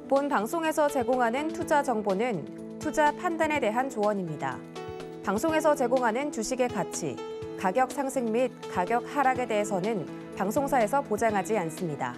본 방송에서 제공하는 투자 정보는 투자 판단에 대한 조언입니다. 방송에서 제공하는 주식의 가치, 가격 상승 및 가격 하락에 대해서는 방송사에서 보장하지 않습니다.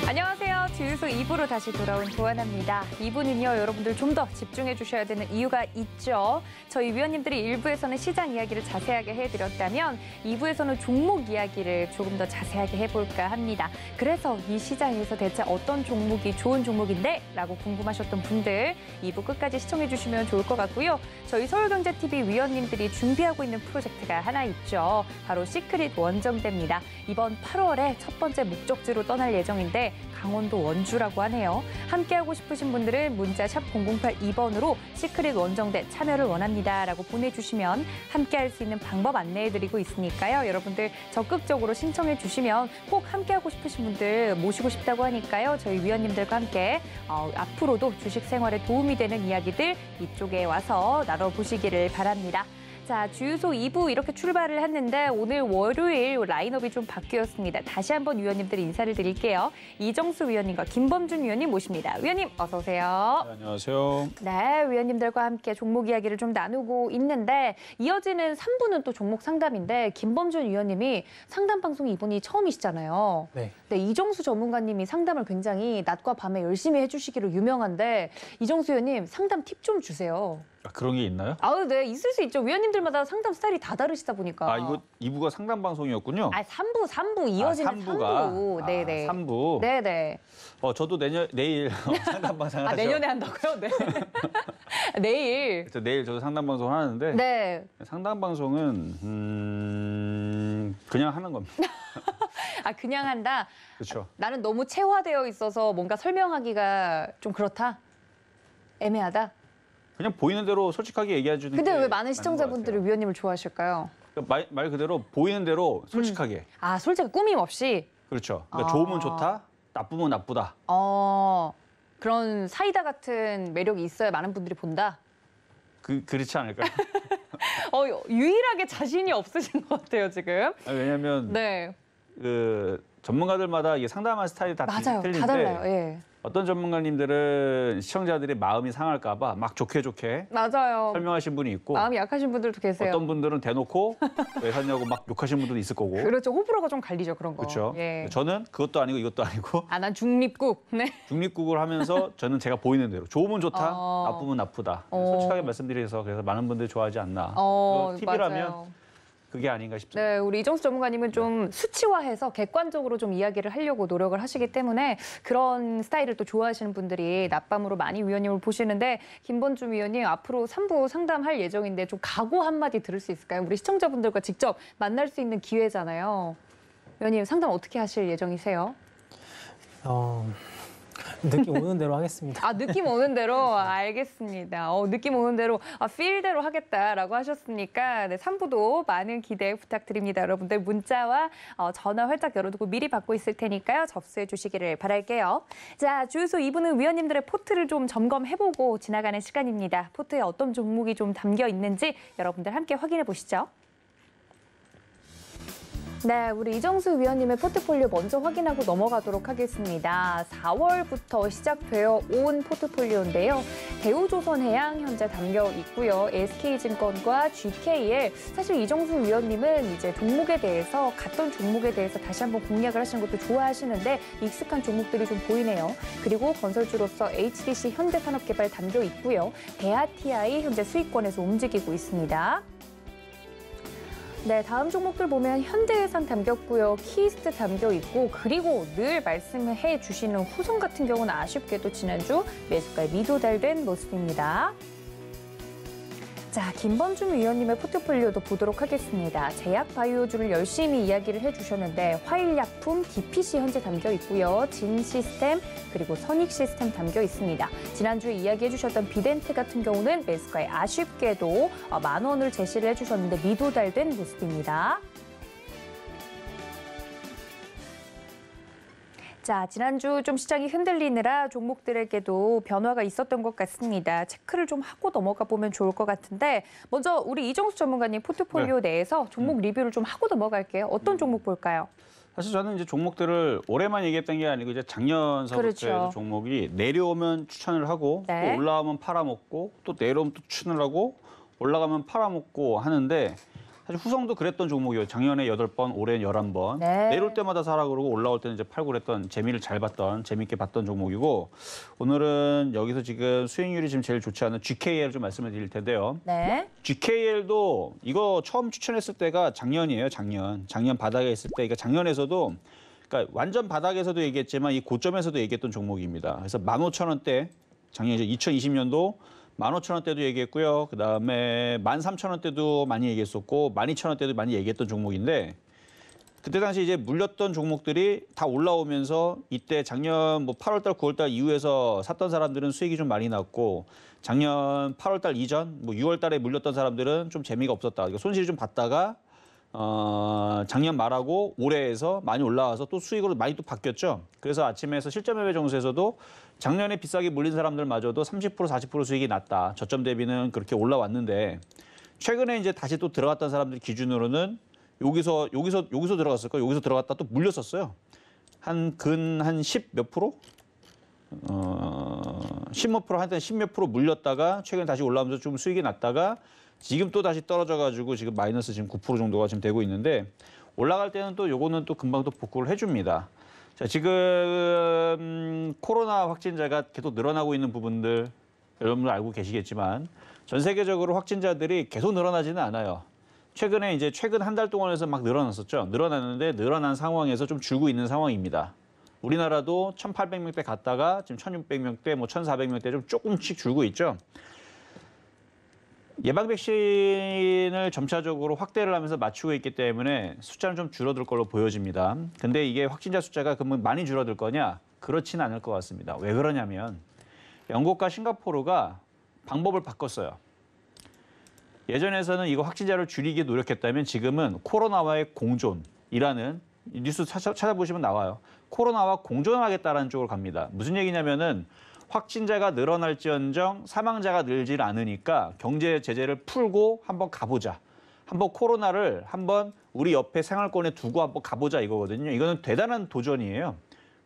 안녕하세요. 주유소 2부로 다시 돌아온 조하나입니다. 2부는요, 여러분들 좀 더 집중해 주셔야 되는 이유가 있죠. 저희 위원님들이 1부에서는 시장 이야기를 자세하게 해드렸다면 2부에서는 종목 이야기를 조금 더 자세하게 해볼까 합니다. 그래서 이 시장에서 대체 어떤 종목이 좋은 종목인데? 라고 궁금하셨던 분들 2부 끝까지 시청해 주시면 좋을 것 같고요. 저희 서울경제TV 위원님들이 준비하고 있는 프로젝트가 하나 있죠. 바로 시크릿 원정대입니다. 이번 8월에 첫 번째 목적지로 떠날 예정인데 강원도 원주라고 하네요. 함께하고 싶으신 분들은 문자 샵 0082번으로 시크릿 원정대 참여를 원합니다 라고 보내주시면 함께할 수 있는 방법 안내해드리고 있으니까요. 여러분들 적극적으로 신청해 주시면 꼭 함께하고 싶으신 분들 모시고 싶다고 하니까요. 저희 위원님들과 함께 앞으로도 주식 생활에 도움이 되는 이야기들 이쪽에 와서 나눠보시기를 바랍니다. 자, 주유소 2부 이렇게 출발을 했는데 오늘 월요일 라인업이 좀 바뀌었습니다. 다시 한번 위원님들 인사를 드릴게요. 이정수 위원님과 김범준 위원님 모십니다. 위원님 어서 오세요. 네, 안녕하세요. 네, 위원님들과 함께 종목 이야기를 좀 나누고 있는데 이어지는 3부는 또 종목 상담인데 김범준 위원님이 상담 방송이 이번이 처음이시잖아요. 네. 네, 이정수 전문가님이 상담을 굉장히 낮과 밤에 열심히 해주시기로 유명한데 이정수 위원님 상담 팁 좀 주세요. 아, 그런 게 있나요? 아우, 네, 있을 수 있죠. 위원님들마다 상담 스타일이 다 다르시다 보니까. 아, 이거 2부가 상담 방송이었군요? 아, 3부 이어지는 3부. 네네. 3부. 네네. 저도 내일 상담 방송 하죠. 아, 내년에 한다고요? 네. 내일. 그래서 내일 저도 상담 방송 하는데 네. 상담 방송은 그냥 하는 겁니다. 아, 그냥 한다? 그렇죠. 나는 너무 체화되어 있어서 뭔가 설명하기가 좀 그렇다? 애매하다? 그냥 보이는 대로 솔직하게 얘기해 주는 게 근데 왜 많은 맞는 시청자분들이 것 같아요. 위원님을 좋아하실까요? 그러니까 말 그대로 보이는 대로 솔직하게. 아, 솔직히 꾸밈 없이? 그렇죠. 그러니까 좋으면 좋다, 나쁘면 나쁘다. 그런 사이다 같은 매력이 있어야 많은 분들이 본다? 그렇지 않을까요? 유일하게 자신이 없으신 것 같아요, 지금. 왜냐하면 네. 전문가들마다 이게 상담하는 스타일이 다 맞아요. 틀린데 다 달라요. 예. 어떤 전문가님들은 시청자들의 마음이 상할까 봐 막 좋게 맞아요. 설명하신 분이 있고 마음이 약하신 분들도 계세요. 어떤 분들은 대놓고 왜 샀냐고 막 욕하신 분들도 있을 거고. 그렇죠. 호불호가 좀 갈리죠, 그런 거. 그렇죠. 예. 저는 그것도 아니고 이것도 아니고 아, 난 중립국. 네. 중립국을 하면서 저는 제가 보이는 대로 좋으면 좋다, 나쁘면 나쁘다. 솔직하게 말씀드려서 그래서 많은 분들이 좋아하지 않나. 팁이라면 맞아요. 그게 아닌가 싶습니다. 네, 우리 이정수 전문가님은 좀 수치화해서 객관적으로 좀 이야기를 하려고 노력을 하시기 때문에 그런 스타일을 또 좋아하시는 분들이 낮밤으로 많이 위원님을 보시는데 김범준 위원님 앞으로 3부 상담할 예정인데 좀 각오 한마디 들을 수 있을까요? 우리 시청자분들과 직접 만날 수 있는 기회잖아요. 위원님 상담 어떻게 하실 예정이세요? 느낌 오는 대로 하겠습니다. 아, 느낌 오는 대로? 알겠습니다. 느낌 오는 대로, 필대로 하겠다라고 하셨으니까, 네, 3부도 많은 기대 부탁드립니다. 여러분들 문자와 전화 활짝 열어두고 미리 받고 있을 테니까요. 접수해 주시기를 바랄게요. 자, 주유소 2부는 위원님들의 포트를 좀 점검해보고 지나가는 시간입니다. 포트에 어떤 종목이 좀 담겨 있는지 여러분들 함께 확인해 보시죠. 네, 우리 이정수 위원님의 포트폴리오 먼저 확인하고 넘어가도록 하겠습니다. 4월부터 시작되어 온 포트폴리오인데요. 대우조선해양 현재 담겨 있고요. SK증권과 GKL. 사실 이정수 위원님은 이제 종목에 대해서 갔던 종목에 대해서 다시 한번 공략을 하시는 것도 좋아하시는데 익숙한 종목들이 좀 보이네요. 그리고 건설주로서 HDC 현대산업개발 담겨 있고요. 대하TI 현재 수익권에서 움직이고 있습니다. 네, 다음 종목들 보면 현대해상 담겼고요. 키스트 담겨 있고 그리고 늘 말씀해 주시는 후성 같은 경우는 아쉽게도 지난주 매수가에 미도달된 모습입니다. 자, 김범준 위원님의 포트폴리오도 보도록 하겠습니다. 제약바이오주를 열심히 이야기를 해주셨는데 화일약품, DPC 현재 담겨 있고요. 진시스템 그리고 선익시스템 담겨 있습니다. 지난주에 이야기해주셨던 비덴트 같은 경우는 매수가에 아쉽게도 10,000원을 제시를 해주셨는데 미도달된 모습입니다. 자, 지난주 좀 시장이 흔들리느라 종목들에게도 변화가 있었던 것 같습니다. 체크를 좀 하고 넘어가 보면 좋을 것 같은데 먼저 우리 이정수 전문가님 포트폴리오 내에서 종목 리뷰를 좀 하고 넘어갈게요. 어떤 종목 볼까요? 사실 저는 이제 종목들을 올해만 얘기했던 게 아니고 이제 작년서부터 그렇죠. 해서 종목이 내려오면 추천을 하고 네. 또 올라오면 팔아먹고 또 내려오면 또 추천을 하고 올라가면 팔아먹고 하는데 사실 후성도 그랬던 종목이에요. 작년에 8번, 올해는 11번. 네. 내려올 때마다 사라 그러고 올라올 때는 이제 팔고 그랬던 재미를 잘 봤던 재미있게 봤던 종목이고 오늘은 여기서 지금 수익률이 지금 제일 좋지 않은 GKL 좀 말씀을 드릴 텐데요. 네. GKL도 이거 처음 추천했을 때가 작년이에요. 작년 바닥에 있을 때. 그러니까 작년에서도 그러니까 완전 바닥에서도 얘기했지만 이 고점에서도 얘기했던 종목입니다. 그래서 15,000원대 작년 이제 2020년도 15,000원대도 얘기했고요. 그다음에 13,000원대도 많이 얘기했었고 12,000원대도 많이 얘기했던 종목인데 그때 당시 이제 물렸던 종목들이 다 올라오면서 이때 작년 뭐 8월달, 9월달 이후에서 샀던 사람들은 수익이 좀 많이 났고 작년 8월달 이전, 뭐 6월달에 물렸던 사람들은 좀 재미가 없었다. 그러니까 손실이 좀 봤다가 작년 말하고 올해에서 많이 올라와서 또 수익으로 많이 또 바뀌었죠. 그래서 아침에서 실전 매매 정수에서도 작년에 비싸게 물린 사람들마저도 30%, 40% 수익이 났다. 저점 대비는 그렇게 올라왔는데 최근에 이제 다시 또 들어갔던 사람들 기준으로는 여기서 들어갔을 거예요. 여기서 들어갔다 또 물렸었어요. 한 10 몇 프로? 10몇 프로, 하여튼 10몇 프로 물렸다가 최근에 다시 올라오면서 좀 수익이 났다가 지금 또 다시 떨어져가지고 지금 마이너스 지금 9% 정도가 지금 되고 있는데 올라갈 때는 또 요거는 또 금방 또 복구를 해줍니다. 자, 지금 코로나 확진자가 계속 늘어나고 있는 부분들 여러분들 알고 계시겠지만 전 세계적으로 확진자들이 계속 늘어나지는 않아요. 최근 한 달 동안에서 막 늘어났었죠. 늘어났는데 늘어난 상황에서 좀 줄고 있는 상황입니다. 우리나라도 1,800명대 갔다가 지금 1,600명대, 뭐 1,400명대 좀 조금씩 줄고 있죠. 예방 백신을 점차적으로 확대를 하면서 맞추고 있기 때문에 숫자는 좀 줄어들 걸로 보여집니다. 근데 이게 확진자 숫자가 그러면 많이 줄어들 거냐? 그렇지는 않을 것 같습니다. 왜 그러냐면 영국과 싱가포르가 방법을 바꿨어요. 예전에서는 이거 확진자를 줄이기 노력했다면 지금은 코로나와의 공존이라는 뉴스 찾아보시면 나와요. 코로나와 공존하겠다라는 쪽으로 갑니다. 무슨 얘기냐면은 확진자가 늘어날지언정 사망자가 늘질 않으니까 경제 제재를 풀고 한번 가보자. 한번 코로나를 한번 우리 옆에 생활권에 두고 한번 가보자 이거거든요. 이거는 대단한 도전이에요.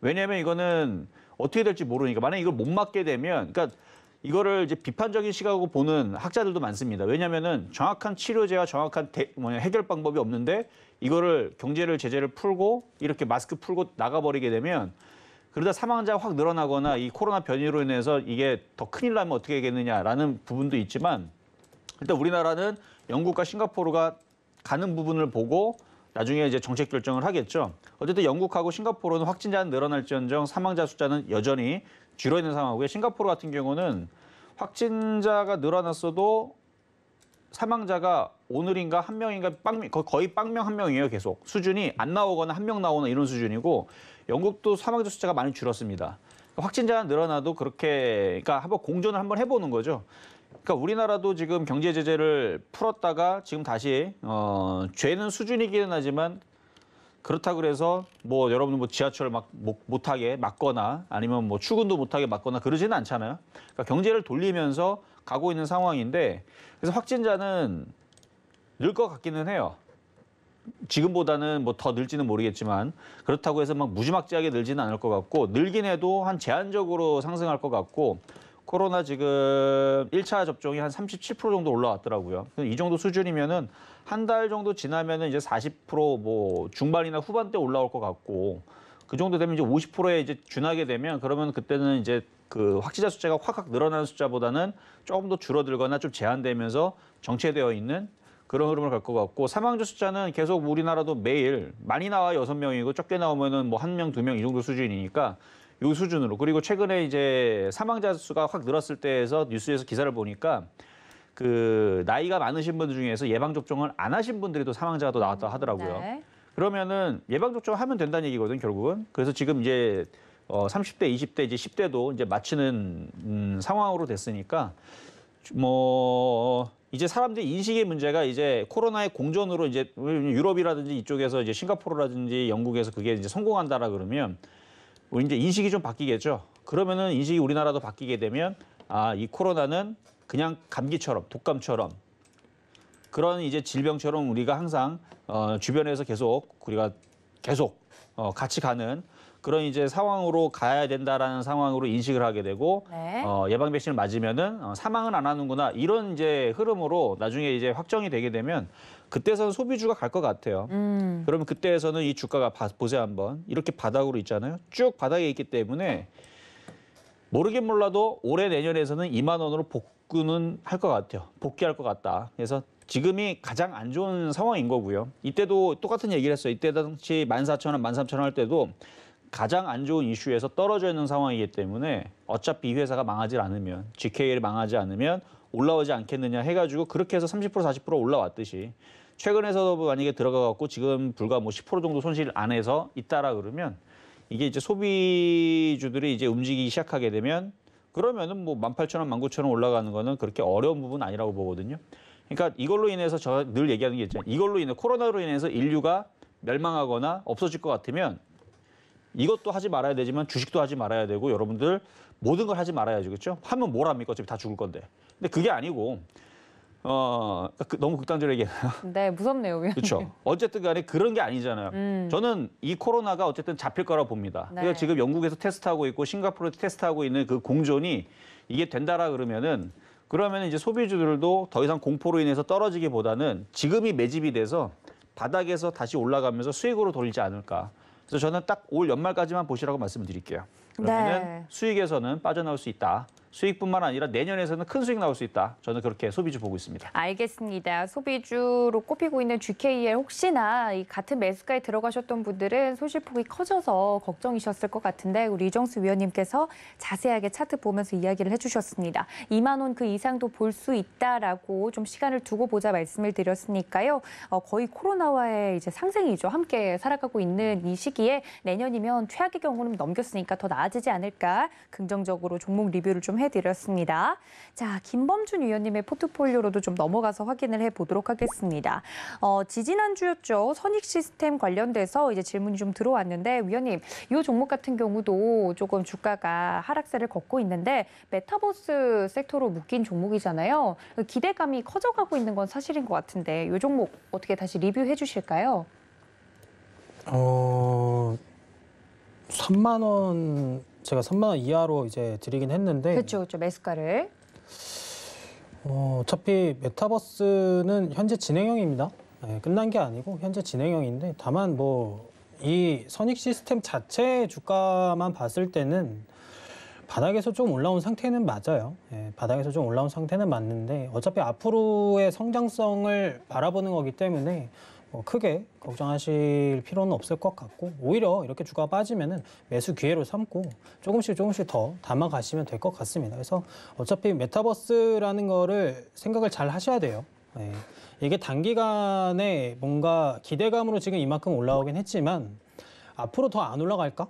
왜냐하면 이거는 어떻게 될지 모르니까 만약에 이걸 못 막게 되면 그러니까 이거를 이제 비판적인 시각으로 보는 학자들도 많습니다. 왜냐하면은 정확한 치료제와 정확한 해결 방법이 없는데 이거를 경제를 제재를 풀고 이렇게 마스크 풀고 나가버리게 되면 그러다 사망자가 확 늘어나거나 이 코로나 변이로 인해서 이게 더 큰일 나면 어떻게 하겠느냐라는 부분도 있지만 일단 우리나라는 영국과 싱가포르가 가는 부분을 보고 나중에 이제 정책 결정을 하겠죠. 어쨌든 영국하고 싱가포르는 확진자는 늘어날지언정 사망자 숫자는 여전히 줄어있는 상황이고요. 싱가포르 같은 경우는 확진자가 늘어났어도 사망자가 오늘인가 한 명인가 거의 빵명 한 명이에요. 계속 수준이 안 나오거나 한 명 나오나 이런 수준이고 영국도 사망자 숫자가 많이 줄었습니다. 확진자가 늘어나도 그렇게 그러니까 한번 공존을 한번 해보는 거죠. 그러니까 우리나라도 지금 경제 제재를 풀었다가 지금 다시 죄는 수준이기는 하지만 그렇다고 그래서 뭐 여러분 뭐 지하철 막 못하게 막거나 아니면 뭐 출근도 못하게 막거나 그러지는 않잖아요. 그러니까 경제를 돌리면서 가고 있는 상황인데 그래서 확진자는 늘 것 같기는 해요. 지금보다는 뭐 더 늘지는 모르겠지만 그렇다고 해서 막 무지막지하게 늘지는 않을 것 같고 늘긴 해도 한 제한적으로 상승할 것 같고 코로나 지금 1차 접종이 한 37% 정도 올라왔더라고요. 이 정도 수준이면은 한 달 정도 지나면은 이제 40% 중반이나 후반대 올라올 것 같고 그 정도 되면 이제 50%에 이제 준하게 되면 그러면 그때는 이제 그 확진자 숫자가 확 늘어나는 숫자보다는 조금 더 줄어들거나 좀 제한되면서 정체되어 있는 그런 흐름을 갈 것 같고 사망자 숫자는 계속 우리나라도 매일 많이 나와 6명이고 적게 나오면은 뭐 1명, 2명 이 정도 수준이니까 요 수준으로 그리고 최근에 이제 사망자 수가 확 늘었을 때에서 뉴스에서 기사를 보니까 그 나이가 많으신 분들 중에서 예방 접종을 안 하신 분들이 또 사망자가 또 나왔다 하더라고요. 네. 그러면은 예방 접종을 하면 된다는 얘기거든 결국은. 그래서 지금 이제 30대, 20대, 이제 10대도 이제 마치는 상황으로 됐으니까 뭐 이제 사람들이 인식의 문제가 이제 코로나의 공존으로 이제 유럽이라든지 이쪽에서 이제 싱가포르라든지 영국에서 그게 이제 성공한다라 그러면 우리 이제 인식이 좀 바뀌겠죠. 그러면은 인식이 우리나라도 바뀌게 되면 이 코로나는 그냥 감기처럼 독감처럼 그런 이제 질병처럼 우리가 항상 주변에서 우리가 계속 같이 가는 그런 이제 상황으로 가야 된다라는 상황으로 인식을 하게 되고 네. 예방 백신을 맞으면은 사망은 안 하는구나 이런 이제 흐름으로 나중에 이제 확정이 되게 되면 그때서는 소비주가 갈 것 같아요. 그러면 그때에서는 이 주가가 보세요 한번 이렇게 바닥으로 있잖아요. 쭉 바닥에 있기 때문에 모르긴 몰라도 올해 내년에서는 2만 원으로 복구는 할 것 같아요. 복귀할 것 같다. 그래서 지금이 가장 안 좋은 상황인 거고요. 이때도 똑같은 얘기를 했어요. 이때 당시 14,000원, 13,000원 할 때도 가장 안 좋은 이슈에서 떨어져 있는 상황이기 때문에 어차피 이 회사가 망하지 않으면 GKL 망하지 않으면 올라오지 않겠느냐 해가지고 그렇게 해서 30% 40% 올라왔듯이 최근에서도 만약에 들어가갖고 지금 불과 뭐 10% 정도 손실 안에서 있다라 그러면 이게 이제 소비주들이 이제 움직이기 시작하게 되면 그러면은 뭐 18,000원, 19,000원 올라가는 거는 그렇게 어려운 부분 아니라고 보거든요. 그러니까 이걸로 인해서 제가 늘 얘기하는 게 있잖아요. 이걸로 인해 코로나로 인해서 인류가 멸망하거나 없어질 것 같으면 이것도 하지 말아야 되지만 주식도 하지 말아야 되고 여러분들 모든 걸 하지 말아야죠. 그렇죠? 하면 뭘 합니까? 어차피 다 죽을 건데. 근데 그게 아니고 너무 극단적으로 얘기해요. 네, 무섭네요. 위원님. 그렇죠. 어쨌든 간에 그런 게 아니잖아요. 저는 이 코로나가 어쨌든 잡힐 거라고 봅니다. 네. 그래서 지금 영국에서 테스트하고 있고 싱가포르에서 테스트하고 있는 그 공존이 이게 된다라 그러면 이제 소비주들도 더 이상 공포로 인해서 떨어지기보다는 지금이 매집이 돼서 바닥에서 다시 올라가면서 수익으로 돌리지 않을까. 그래서 저는 딱 올 연말까지만 보시라고 말씀을 드릴게요. 그러면은 네. 수익에서는 빠져나올 수 있다. 수익뿐만 아니라 내년에서는 큰 수익 나올 수 있다. 저는 그렇게 소비주 보고 있습니다. 알겠습니다. 소비주로 꼽히고 있는 GKL 혹시나 이 같은 매수가에 들어가셨던 분들은 소실폭이 커져서 걱정이셨을 것 같은데 우리 이정수 위원님께서 자세하게 차트 보면서 이야기를 해주셨습니다. 2만 원 그 이상도 볼 수 있다라고 좀 시간을 두고 보자 말씀을 드렸으니까요. 거의 코로나와의 이제 상생이죠. 함께 살아가고 있는 이 시기에 내년이면 최악의 경우는 넘겼으니까 더 나아지지 않을까 긍정적으로 종목 리뷰를 좀 해드렸습니다. 자, 김범준 위원님의 포트폴리오로도 좀 넘어가서 확인을 해보도록 하겠습니다. 지지난주였죠. 선익시스템 관련돼서 이제 질문이 좀 들어왔는데 위원님, 이 종목 같은 경우도 조금 주가가 하락세를 걷고 있는데 메타버스 섹터로 묶인 종목이잖아요. 기대감이 커져가고 있는 건 사실인 것 같은데 이 종목 어떻게 다시 리뷰해 주실까요? 3만 원 제가 3만 원 이하로 이제 드리긴 했는데 그렇죠. 매수가를. 어차피 메타버스는 현재 진행형입니다. 네, 끝난 게 아니고 현재 진행형인데 다만 뭐 이 선익 시스템 자체 주가만 봤을 때는 바닥에서 좀 올라온 상태는 맞아요. 예, 바닥에서 좀 올라온 상태는 맞는데 어차피 앞으로의 성장성을 바라보는 거기 때문에 크게 걱정하실 필요는 없을 것 같고 오히려 이렇게 주가가 빠지면은 매수 기회로 삼고 조금씩 더 담아가시면 될 것 같습니다. 그래서 어차피 메타버스라는 거를 생각을 잘 하셔야 돼요. 예. 이게 단기간에 뭔가 기대감으로 지금 이만큼 올라오긴 했지만 앞으로 더 안 올라갈까?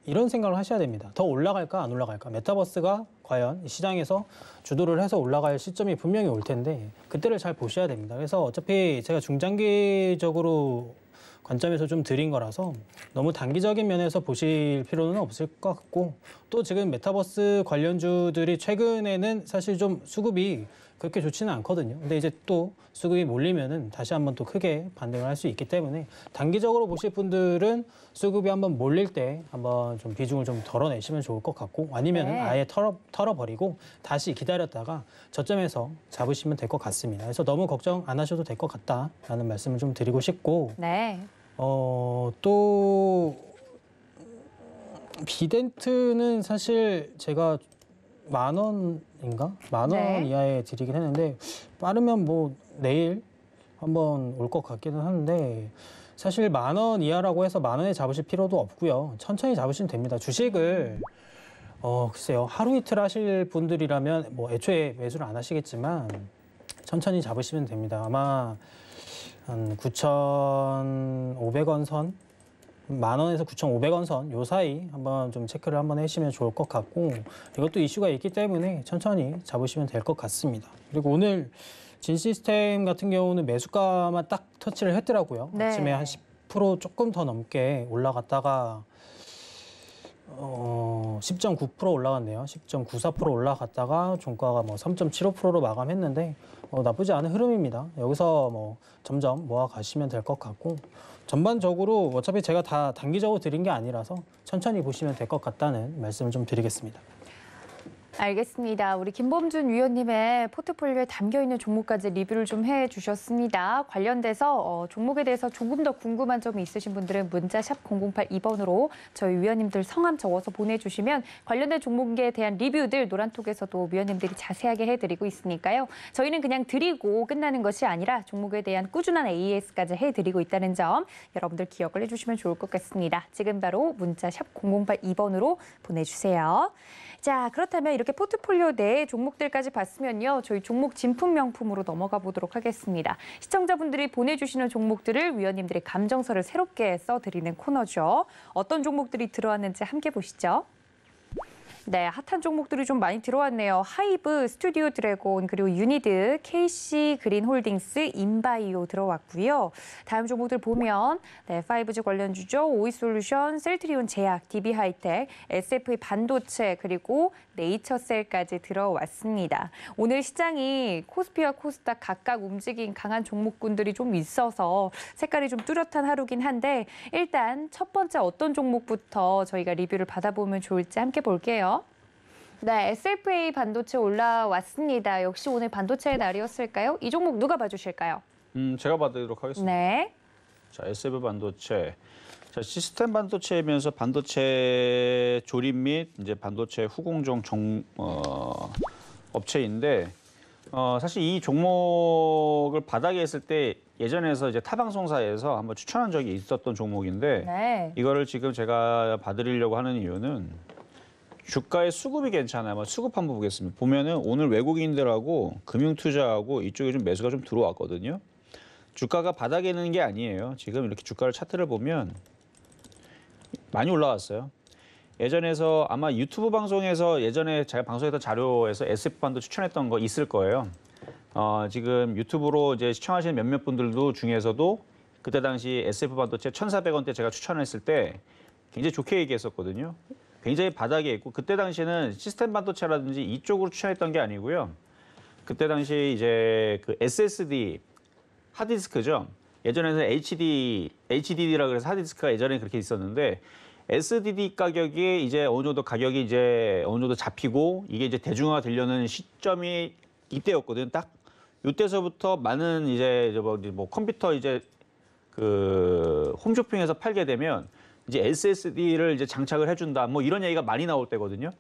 이런 생각을 하셔야 됩니다. 더 올라갈까 안 올라갈까? 메타버스가 과연 시장에서 주도를 해서 올라갈 시점이 분명히 올 텐데 그때를 잘 보셔야 됩니다. 그래서 어차피 제가 중장기적으로 관점에서 좀 드린 거라서 너무 단기적인 면에서 보실 필요는 없을 것 같고 또 지금 메타버스 관련주들이 최근에는 사실 좀 수급이 그렇게 좋지는 않거든요. 근데 이제 또 수급이 몰리면은 다시 한번 또 크게 반등을 할 수 있기 때문에 단기적으로 보실 분들은 수급이 한번 몰릴 때 한번 좀 비중을 좀 덜어내시면 좋을 것 같고 아니면은 네. 아예 털어버리고 다시 기다렸다가 저점에서 잡으시면 될 것 같습니다. 그래서 너무 걱정 안 하셔도 될 것 같다라는 말씀을 좀 드리고 싶고 네. 또 비덴트는 사실 제가 10,000원인가? 10,000원 네. 이하에 드리긴 했는데 빠르면 뭐 내일 한번 올 것 같기는 한데 사실 10,000원 이하라고 해서 10,000원에 잡으실 필요도 없고요. 천천히 잡으시면 됩니다. 주식을 글쎄요. 하루 이틀 하실 분들이라면 뭐 애초에 매수를 안 하시겠지만 천천히 잡으시면 됩니다. 아마 한 9,500원 선 10,000원에서 9,500원 선 요 사이 한번 좀 체크를 한번 해주시면 좋을 것 같고 이것도 이슈가 있기 때문에 천천히 잡으시면 될 것 같습니다. 그리고 오늘 진시스템 같은 경우는 매수가만 딱 터치를 했더라고요. 네. 아침에 한 10% 조금 더 넘게 올라갔다가 10.9% 올라갔네요. 10.94% 올라갔다가 종가가 뭐 3.75%로 마감했는데 나쁘지 않은 흐름입니다. 여기서 뭐 점점 모아 가시면 될 것 같고 전반적으로 어차피 제가 다 단기적으로 드린 게 아니라서 천천히 보시면 될 것 같다는 말씀을 좀 드리겠습니다. 알겠습니다. 우리 김범준 위원님의 포트폴리오에 담겨있는 종목까지 리뷰를 좀 해주셨습니다. 관련돼서 종목에 대해서 조금 더 궁금한 점이 있으신 분들은 문자 샵 0082번으로 저희 위원님들 성함 적어서 보내주시면 관련된 종목에 대한 리뷰들 노란톡에서도 위원님들이 자세하게 해드리고 있으니까요. 저희는 그냥 드리고 끝나는 것이 아니라 종목에 대한 꾸준한 AES까지 해드리고 있다는 점 여러분들 기억을 해주시면 좋을 것 같습니다. 지금 바로 문자 샵 0082번으로 보내주세요. 자, 그렇다면 이렇게 포트폴리오 내 종목들까지 봤으면요. 저희 종목 진품 명품으로 넘어가 보도록 하겠습니다. 시청자분들이 보내주시는 종목들을 위원님들의 감정서를 새롭게 써드리는 코너죠. 어떤 종목들이 들어왔는지 함께 보시죠. 네, 핫한 종목들이 좀 많이 들어왔네요. 하이브, 스튜디오 드래곤, 그리고 유니드, KC 그린홀딩스, 인바이오 들어왔고요. 다음 종목들 보면 5G 관련주죠. 오이솔루션, 셀트리온 제약, DB하이텍, SFA 반도체, 그리고 네이처셀까지 들어왔습니다. 오늘 시장이 코스피와 코스닥 각각 움직인 강한 종목군들이 좀 있어서 색깔이 좀 뚜렷한 하루긴 한데 일단 첫 번째 어떤 종목부터 저희가 리뷰를 받아보면 좋을지 함께 볼게요. 네, SFA 반도체 올라왔습니다. 역시 오늘 반도체의 날이었을까요? 이 종목 누가 봐주실까요? 제가 받도록 하겠습니다. 네. 자, SF 반도체. 자, 시스템 반도체이면서 반도체 조립 및 이제 반도체 후공정 업체인데 사실 이 종목을 바닥에 했을 때 예전에서 이제 타방송사에서 한번 추천한 적이 있었던 종목인데 네. 이거를 지금 제가 봐드리려고 하는 이유는 주가의 수급이 괜찮아요. 한번 수급 한번 보겠습니다. 보면은 오늘 외국인들하고 금융투자하고 이쪽에 좀 매수가 좀 들어왔거든요. 주가가 바닥에 있는 게 아니에요. 지금 이렇게 주가를 차트를 보면 많이 올라왔어요. 예전에서 아마 유튜브 방송에서 예전에 제가 방송했던 자료에서 SF반도 추천했던 거 있을 거예요. 지금 유튜브로 이제 시청하시는 몇몇 분들도 중에서도 그때 당시 SF반도체 1,400원대 제가 추천했을 때 굉장히 좋게 얘기했었거든요. 굉장히 바닥에 있고 그때 당시에는 시스템 반도체라든지 이쪽으로 추천했던 게 아니고요. 그때 당시 이제 그 SSD 하드디스크죠. 예전에는 HDD라 그래서 하드디스크가 예전에 그렇게 있었는데 SSD 가격이 이제 어느 정도 가격이 이제 어느 정도 잡히고 이게 이제 대중화가 되려는 시점이 이때였거든. 딱 이때서부터 많은 이제 뭐 컴퓨터 이제 그 홈쇼핑에서 팔게 되면 이제 SSD를 이제 장착을 해준다. 뭐 이런 얘기가 많이 나올 때거든요.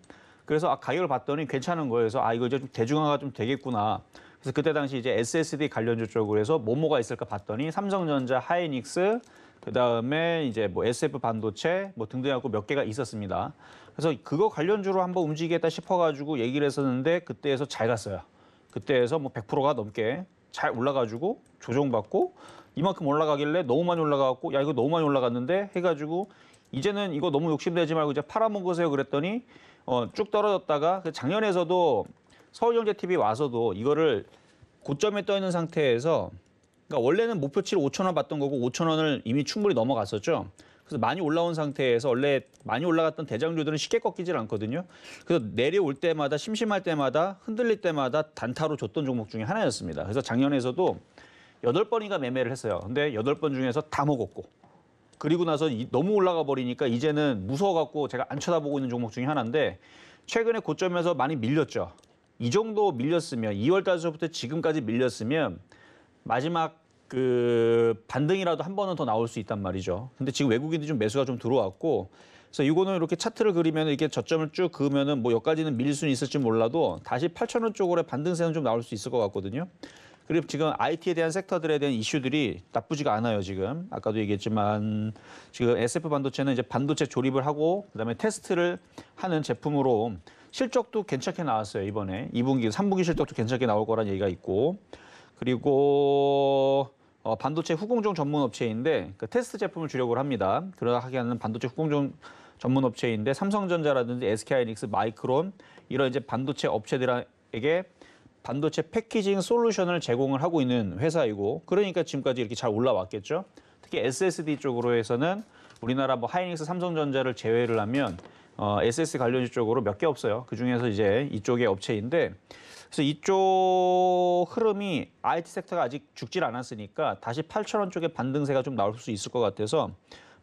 그래서 가격을 봤더니 괜찮은 거예요. 그래서 이거 이제 좀 대중화가 좀 되겠구나. 그래서 그때 당시 이제 SSD 관련주 쪽으로 해서 뭐가 있을까 봤더니 삼성전자, 하이닉스, 그다음에 이제 뭐 SF 반도체 뭐 등등 하고 몇 개가 있었습니다. 그래서 그거 관련주로 한번 움직이겠다 싶어가지고 얘기를 했었는데 그때에서 잘 갔어요. 그때에서 뭐 100%가 넘게 잘 올라가지고 조정받고 이만큼 올라가길래 너무 많이 올라가갖고 야 이거 너무 많이 올라갔는데 해가지고 이제는 이거 너무 욕심내지 말고 이제 팔아먹으세요 그랬더니 쭉 떨어졌다가 작년에서도 서울경제TV 와서도 이거를 고점에 떠 있는 상태에서 그러니까 원래는 목표치를 5,000원 받던 거고 5,000원을 이미 충분히 넘어갔었죠. 그래서 많이 올라온 상태에서 원래 많이 올라갔던 대장주들은 쉽게 꺾이질 않거든요. 그래서 내려올 때마다 심심할 때마다 흔들릴 때마다 단타로 줬던 종목 중에 하나였습니다. 그래서 작년에서도 8번인가 매매를 했어요. 근데 8번 중에서 다 먹었고 그리고 나서 너무 올라가 버리니까 이제는 무서워갖고 제가 안 쳐다보고 있는 종목 중에 하나인데 최근에 고점에서 많이 밀렸죠. 이 정도 밀렸으면 2월 달서부터 지금까지 밀렸으면 마지막 그 반등이라도 한 번은 더 나올 수 있단 말이죠. 근데 지금 외국인들이 좀 매수가 좀 들어왔고 그래서 이거는 이렇게 차트를 그리면 이렇게 저점을 쭉 그으면은 뭐 여기까지는 밀릴 수는 있을지 몰라도 다시 8,000원 쪽으로 반등세는 좀 나올 수 있을 것 같거든요. 그리고 지금 IT에 대한 섹터들에 대한 이슈들이 나쁘지가 않아요, 지금. 아까도 얘기했지만 지금 SF 반도체는 이제 반도체 조립을 하고 그다음에 테스트를 하는 제품으로 실적도 괜찮게 나왔어요, 이번에. 2분기, 3분기 실적도 괜찮게 나올 거란 얘기가 있고. 그리고 반도체 후공정 전문 업체인데 그 테스트 제품을 주력을 합니다. 그러하게 하는 반도체 후공정 전문 업체인데 삼성전자라든지 SK하이닉스, 마이크론 이런 이제 반도체 업체들에게 반도체 패키징 솔루션을 제공을 하고 있는 회사이고 그러니까 지금까지 이렇게 잘 올라왔겠죠. 특히 SSD 쪽으로 해서는 우리나라 뭐 하이닉스, 삼성전자를 제외를 하면 SS 관련주 쪽으로 몇 개 없어요. 그중에서 이제 이쪽의 업체인데 그래서 이쪽 흐름이 IT 섹터가 아직 죽질 않았으니까 다시 8,000원 쪽의 반등세가 좀 나올 수 있을 것 같아서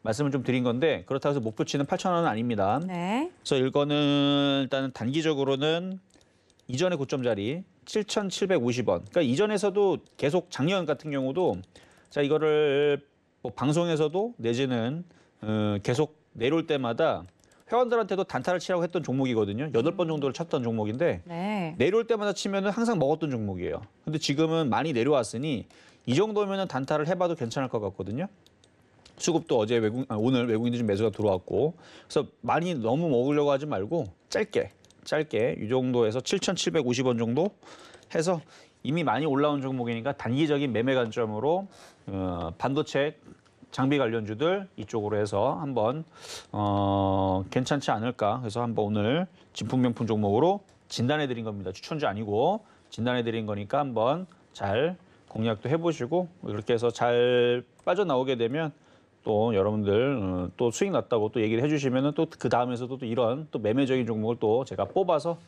말씀을 좀 드린 건데 그렇다고 해서 목표치는 8,000원은 아닙니다. 네. 그래서 이거는 일단은 단기적으로는 이전의 고점 자리 7,750원. 그러니까 이전에서도 계속 작년 같은 경우도 자 이거를 뭐 방송에서도 내지는 계속 내려올 때마다 회원들한테도 단타를 치라고 했던 종목이거든요. 8번 정도를 쳤던 종목인데 네. 내려올 때마다 치면은 항상 먹었던 종목이에요. 근데 지금은 많이 내려왔으니 이 정도면은 단타를 해봐도 괜찮을 것 같거든요. 수급도 어제 오늘 외국인들 좀 매수가 들어왔고 그래서 많이 너무 먹으려고 하지 말고 짧게 이 정도에서 7,750원 정도 해서 이미 많이 올라온 종목이니까 단기적인 매매 관점으로 반도체 장비 관련주들 이쪽으로 해서 한번 괜찮지 않을까 해서 한번 오늘 진품명품 종목으로 진단해 드린 겁니다. 추천주 아니고 진단해 드린 거니까 한번 잘 공략도 해보시고 이렇게 해서 잘 빠져나오게 되면 또 여러분들 또 수익 났다고 또 얘기를 해주시면은 또 그 다음에서도 또 이런 또 매매적인 종목을 또 제가 뽑아서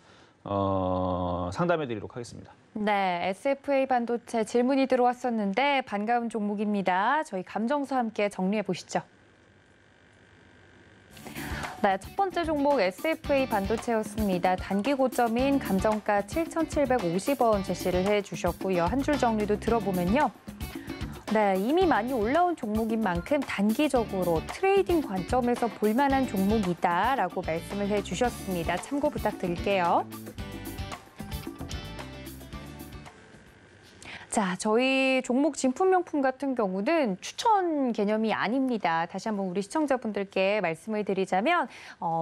상담해 드리도록 하겠습니다. 네, SFA 반도체 질문이 들어왔었는데 반가운 종목입니다. 저희 감정서 함께 정리해 보시죠. 네, 첫 번째 종목 SFA 반도체였습니다. 단기 고점인 감정가 7,750원 제시를 해주셨고요. 한 줄 정리도 들어보면요. 네, 이미 많이 올라온 종목인 만큼 단기적으로 트레이딩 관점에서 볼만한 종목이다라고 말씀을 해주셨습니다. 참고 부탁드릴게요. 자, 저희 종목 진품명품 같은 경우는 추천 개념이 아닙니다. 다시 한번 우리 시청자분들께 말씀을 드리자면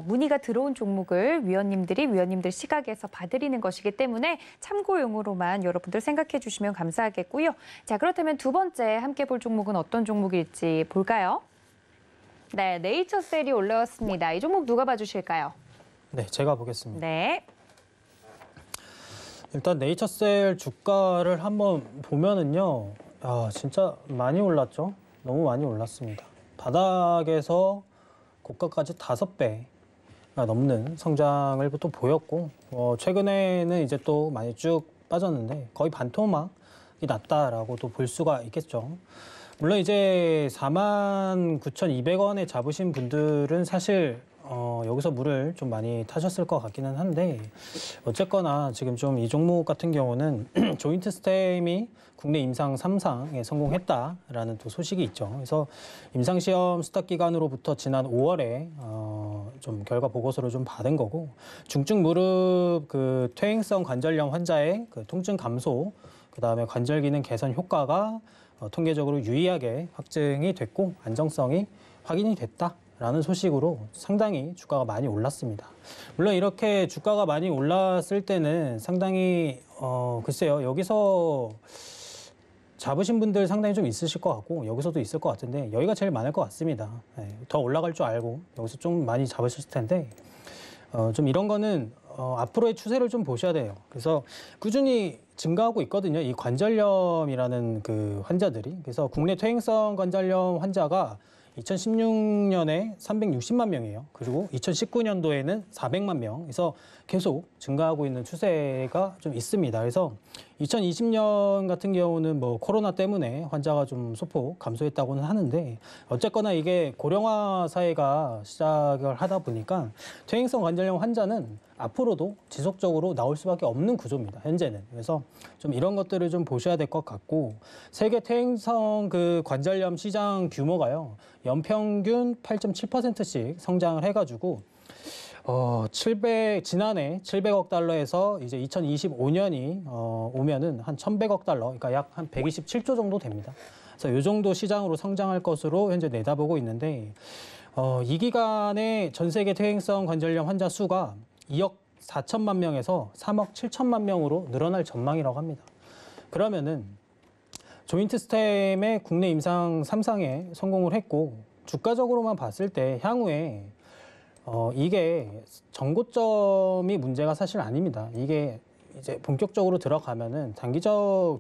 문의가 들어온 종목을 위원님들 시각에서 봐드리는 것이기 때문에 참고용으로만 여러분들 생각해 주시면 감사하겠고요. 자, 그렇다면 두 번째 함께 볼 종목은 어떤 종목일지 볼까요? 네, 네이처셀이 올라왔습니다. 이 종목 누가 봐주실까요? 네, 제가 보겠습니다. 네. 일단 네이처셀 주가를 한번 보면은요, 진짜 많이 올랐죠. 너무 많이 올랐습니다. 바닥에서 고가까지 5배가 넘는 성장을 또 보였고, 최근에는 이제 또 많이 쭉 빠졌는데 거의 반토막이 났다라고도 볼 수가 있겠죠. 물론 이제 49,200원에 잡으신 분들은 사실 여기서 물을 좀 많이 타셨을 것 같기는 한데 어쨌거나 지금 좀 이 종목 같은 경우는 조인트 스템이 국내 임상 3상에 성공했다라는 또 소식이 있죠. 그래서 임상시험 스탑 기간으로부터 지난 5월에 좀 결과 보고서를 좀 받은 거고 중증 무릎 그 퇴행성 관절염 환자의 그 통증 감소 그다음에 관절 기능 개선 효과가 통계적으로 유의하게 확증이 됐고 안정성이 확인이 됐다라는 소식으로 상당히 주가가 많이 올랐습니다. 물론 이렇게 주가가 많이 올랐을 때는 상당히 글쎄요 여기서 잡으신 분들 상당히 좀 있으실 것 같고 여기서도 있을 것 같은데 여기가 제일 많을 것 같습니다. 네, 더 올라갈 줄 알고 여기서 좀 많이 잡으셨을 텐데 좀 이런 거는 앞으로의 추세를 좀 보셔야 돼요. 그래서 꾸준히 증가하고 있거든요. 이 관절염이라는 그 환자들이. 그래서 국내 퇴행성 관절염 환자가 2016년에 360만 명이에요. 그리고 2019년도에는 400만 명. 그래서 계속 증가하고 있는 추세가 좀 있습니다. 그래서 2020년 같은 경우는 뭐 코로나 때문에 환자가 좀 소폭 감소했다고는 하는데 어쨌거나 이게 고령화 사회가 시작을 하다 보니까 퇴행성 관절염 환자는 앞으로도 지속적으로 나올 수밖에 없는 구조입니다. 현재는. 그래서 좀 이런 것들을 좀 보셔야 될 것 같고 세계 퇴행성 그 관절염 시장 규모가요. 연평균 8.7%씩 성장을 해가지고 지난해 700억 달러에서 이제 2025년이 오면은 한 1,100억 달러, 그러니까 약 한 127조 정도 됩니다. 그래서 이 정도 시장으로 성장할 것으로 현재 내다보고 있는데 이 기간에 전 세계 퇴행성 관절염 환자 수가 2억 4천만 명에서 3억 7천만 명으로 늘어날 전망이라고 합니다. 그러면은 조인트 스템의 국내 임상 3상에 성공을 했고 주가적으로만 봤을 때 향후에 이게 정고점이 문제가 사실 아닙니다. 이게 이제 본격적으로 들어가면은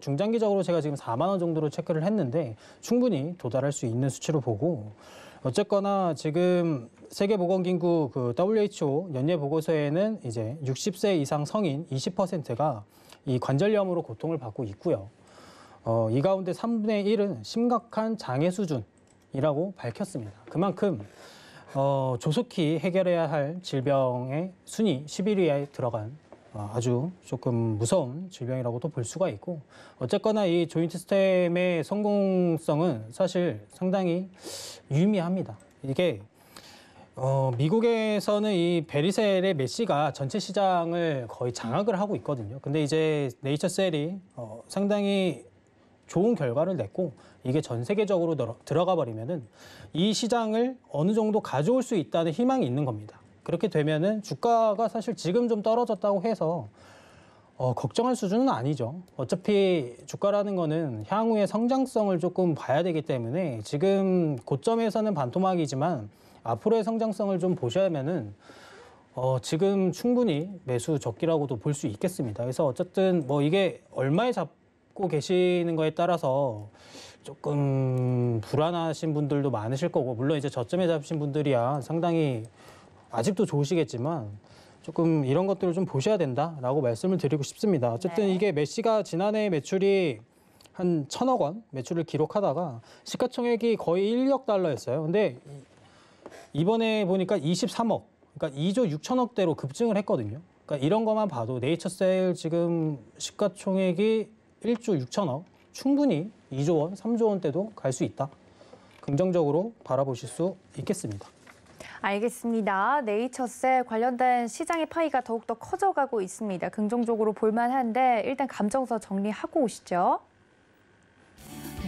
중장기적으로 제가 지금 4만 원 정도로 체크를 했는데 충분히 도달할 수 있는 수치로 보고 어쨌거나 지금 세계보건기구 그 WHO 연례 보고서에는 이제 60세 이상 성인 20%가 이 관절염으로 고통을 받고 있고요. 이 가운데 3분의 1은 심각한 장애 수준이라고 밝혔습니다. 그만큼 조속히 해결해야 할 질병의 순위 11위에 들어간 아주 조금 무서운 질병이라고도 볼 수가 있고, 어쨌거나 이 조인트 스템의 성공성은 사실 상당히 유의미합니다. 이게 미국에서는 이 베리셀의 메시가 전체 시장을 거의 장악을 하고 있거든요. 근데 이제 네이처셀이 상당히 좋은 결과를 냈고, 이게 전 세계적으로 들어가 버리면은 이 시장을 어느 정도 가져올 수 있다는 희망이 있는 겁니다. 그렇게 되면은 주가가 사실 지금 좀 떨어졌다고 해서 걱정할 수준은 아니죠. 어차피 주가라는 거는 향후의 성장성을 조금 봐야 되기 때문에 지금 고점에서는 반토막이지만 앞으로의 성장성을 좀 보셔야면은 지금 충분히 매수 적기라고도 볼 수 있겠습니다. 그래서 어쨌든 뭐 이게 얼마에 잡고 계시는 거에 따라서 조금 불안하신 분들도 많으실 거고, 물론 이제 저점에 잡으신 분들이야 상당히 아직도 좋으시겠지만 조금 이런 것들을 좀 보셔야 된다라고 말씀을 드리고 싶습니다. 어쨌든 이게 메시가 지난해 매출이 한 1,000억 원 매출을 기록하다가 시가총액이 거의 1억 달러였어요. 근데 이번에 보니까 23억, 그러니까 2조 6천억대로 급증을 했거든요. 그러니까 이런 것만 봐도 네이처셀 지금 시가총액이 1조 6천억, 충분히 2조 원, 3조 원대도 갈 수 있다. 긍정적으로 바라보실 수 있겠습니다. 알겠습니다. 네이처셀 관련된 시장의 파이가 더욱더 커져가고 있습니다. 긍정적으로 볼만한데 일단 감정서 정리하고 오시죠.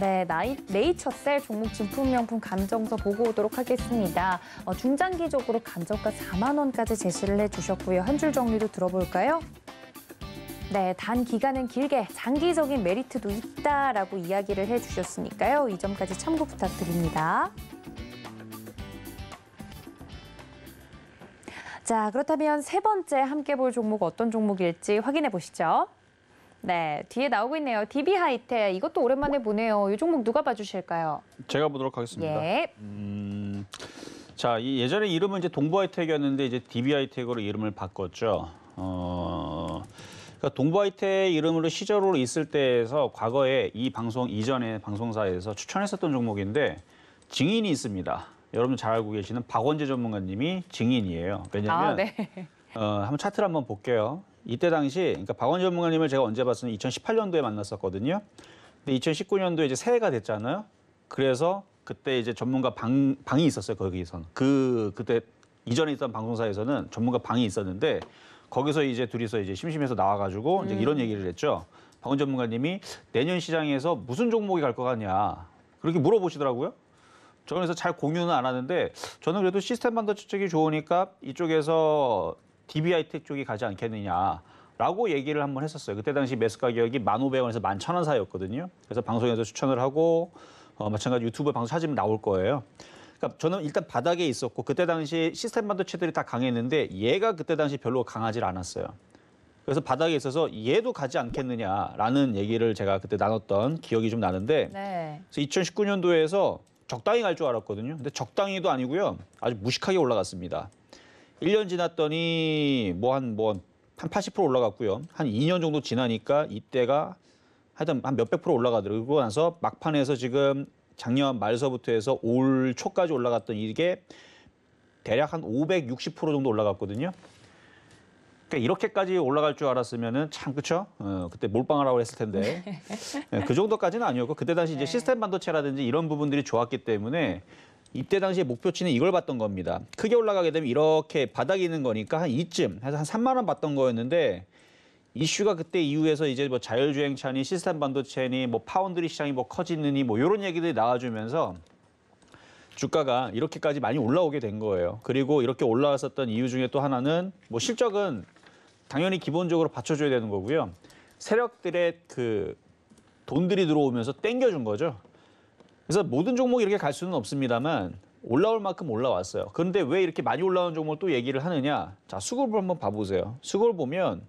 네, 네이처셀 종목 진품명품 감정서 보고 오도록 하겠습니다. 중장기적으로 감정가 4만 원까지 제시를 해주셨고요. 한 줄 정리도 들어볼까요? 네, 단 기간은 길게 장기적인 메리트도 있다라고 이야기를 해주셨으니까요. 이 점까지 참고 부탁드립니다. 자, 그렇다면 세 번째 함께 볼 종목 어떤 종목일지 확인해 보시죠. 네, 뒤에 나오고 있네요. DB하이텍. 이것도 오랜만에 보네요. 이 종목 누가 봐주실까요? 제가 보도록 하겠습니다. 예. 자, 이 예전에 이름은 이제 동부하이텍이었는데 이제 DB하이텍으로 이름을 바꿨죠. 그러니까 동부하이텍 이름으로 시절로 있을 때에서 과거에 이 방송 이전에 방송사에서 추천했었던 종목인데 증인이 있습니다. 여러분 잘 알고 계시는 박원재 전문가님이 증인이에요. 왜냐하면 네. 한번 차트를 한번 볼게요. 이때 당시 그러니까 박원재 전문가님을 제가 언제 봤으면 2018년도에 만났었거든요. 근데 2019년도에 이제 새해가 됐잖아요. 그래서 그때 이제 전문가 방이 있었어요. 거기서는 그때 이전에 있던 방송사에서는 전문가 방이 있었는데 거기서 이제 둘이서 이제 심심해서 나와가지고 이제 이런 얘기를 했죠. 박원재 전문가님이 내년 시장에서 무슨 종목이 갈 것 같냐 그렇게 물어보시더라고요. 저는 그래서 잘 공유는 안 하는데 저는 그래도 시스템 반도체 쪽이 좋으니까 이쪽에서 DB하이텍 쪽이 가지 않겠느냐라고 얘기를 한번 했었어요. 그때 당시 매수 가격이 1,500원에서 11,000원 사이였거든요. 그래서 방송에서 추천을 하고 마찬가지 유튜브 방송 찾으면 나올 거예요. 그러니까 저는 일단 바닥에 있었고 그때 당시 시스템 반도체들이 다 강했는데 얘가 그때 당시 별로 강하지 않았어요. 그래서 바닥에 있어서 얘도 가지 않겠느냐라는 얘기를 제가 그때 나눴던 기억이 좀 나는데 네. 그래서 2019년도에서 적당히 갈 줄 알았거든요. 근데 적당히도 아니고요. 아주 무식하게 올라갔습니다. 1년 지났더니 한 80% 올라갔고요. 한 2년 정도 지나니까 이때가 하여튼 한 몇백 프로 올라가더라고요. 그러고 나서 막판에서 지금 작년 말서부터 해서 올 초까지 올라갔던 이게 대략 한 560% 정도 올라갔거든요. 그러니까 이렇게까지 올라갈 줄 알았으면은 참 그렇죠. 그때 몰빵하라고 했을 텐데 그 정도까지는 아니었고 그때 당시 이제 시스템 반도체라든지 이런 부분들이 좋았기 때문에 이때 당시에 목표치는 이걸 봤던 겁니다. 크게 올라가게 되면 이렇게 바닥이 있는 거니까 한 이쯤 해서 한 3만 원 봤던 거였는데 이슈가 그때 이후에서 이제 뭐 자율주행차니 시스템 반도체니 뭐 파운드리 시장이 뭐 커지느니 뭐 이런 얘기들이 나와주면서 주가가 이렇게까지 많이 올라오게 된 거예요. 그리고 이렇게 올라왔었던 이유 중에 또 하나는 뭐 실적은 당연히 기본적으로 받쳐줘야 되는 거고요. 세력들의 그 돈들이 들어오면서 땡겨준 거죠. 그래서 모든 종목이 이렇게 갈 수는 없습니다만 올라올 만큼 올라왔어요. 그런데 왜 이렇게 많이 올라온 종목을 또 얘기를 하느냐. 자, 수급을 한번 봐보세요. 수급을 보면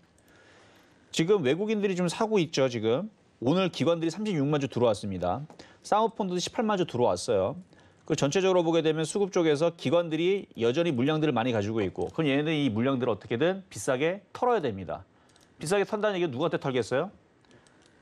지금 외국인들이 좀 사고 있죠. 지금 오늘 기관들이 36만 주 들어왔습니다. 사모펀드도 18만 주 들어왔어요. 그 전체적으로 보게 되면 수급 쪽에서 기관들이 여전히 물량들을 많이 가지고 있고 그럼 얘네들이 이 물량들을 어떻게든 비싸게 털어야 됩니다. 비싸게 턴다는 얘기는 누구한테 털겠어요?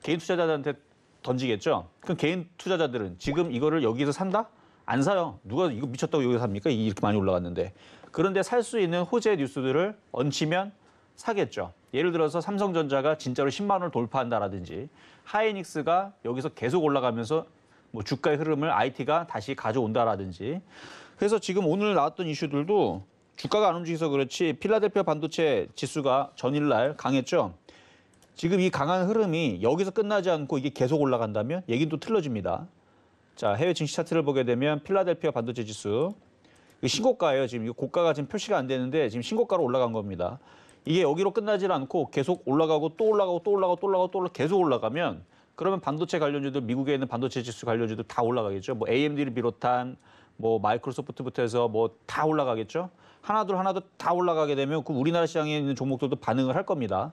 개인 투자자들한테 던지겠죠. 그럼 개인 투자자들은 지금 이거를 여기서 산다? 안 사요. 누가 이거 미쳤다고 여기서 삽니까? 이렇게 많이 올라갔는데. 그런데 살 수 있는 호재 뉴스들을 얹히면 사겠죠. 예를 들어서 삼성전자가 진짜로 10만 원을 돌파한다라든지 하이닉스가 여기서 계속 올라가면서 뭐 주가의 흐름을 IT가 다시 가져온다라든지. 그래서 지금 오늘 나왔던 이슈들도 주가가 안 움직여서 그렇지 필라델피아 반도체 지수가 전일날 강했죠. 지금 이 강한 흐름이 여기서 끝나지 않고 이게 계속 올라간다면 얘기는 또 틀려집니다. 자, 해외 증시 차트를 보게 되면 필라델피아 반도체 지수 이거 신고가예요. 지금 이거 고가가 지금 표시가 안 되는데 지금 신고가로 올라간 겁니다. 이게 여기로 끝나질 않고 계속 올라가고 또 올라가고 또 올라가고 또 올라가고 또 올라가고 계속 올라가면 그러면 반도체 관련주들 미국에 있는 반도체 지수 관련주들 다 올라가겠죠. 뭐 AMD를 비롯한 뭐 마이크로소프트부터 해서 뭐 다 올라가겠죠. 하나둘 다 올라가게 되면 그 우리나라 시장에 있는 종목들도 반응을 할 겁니다.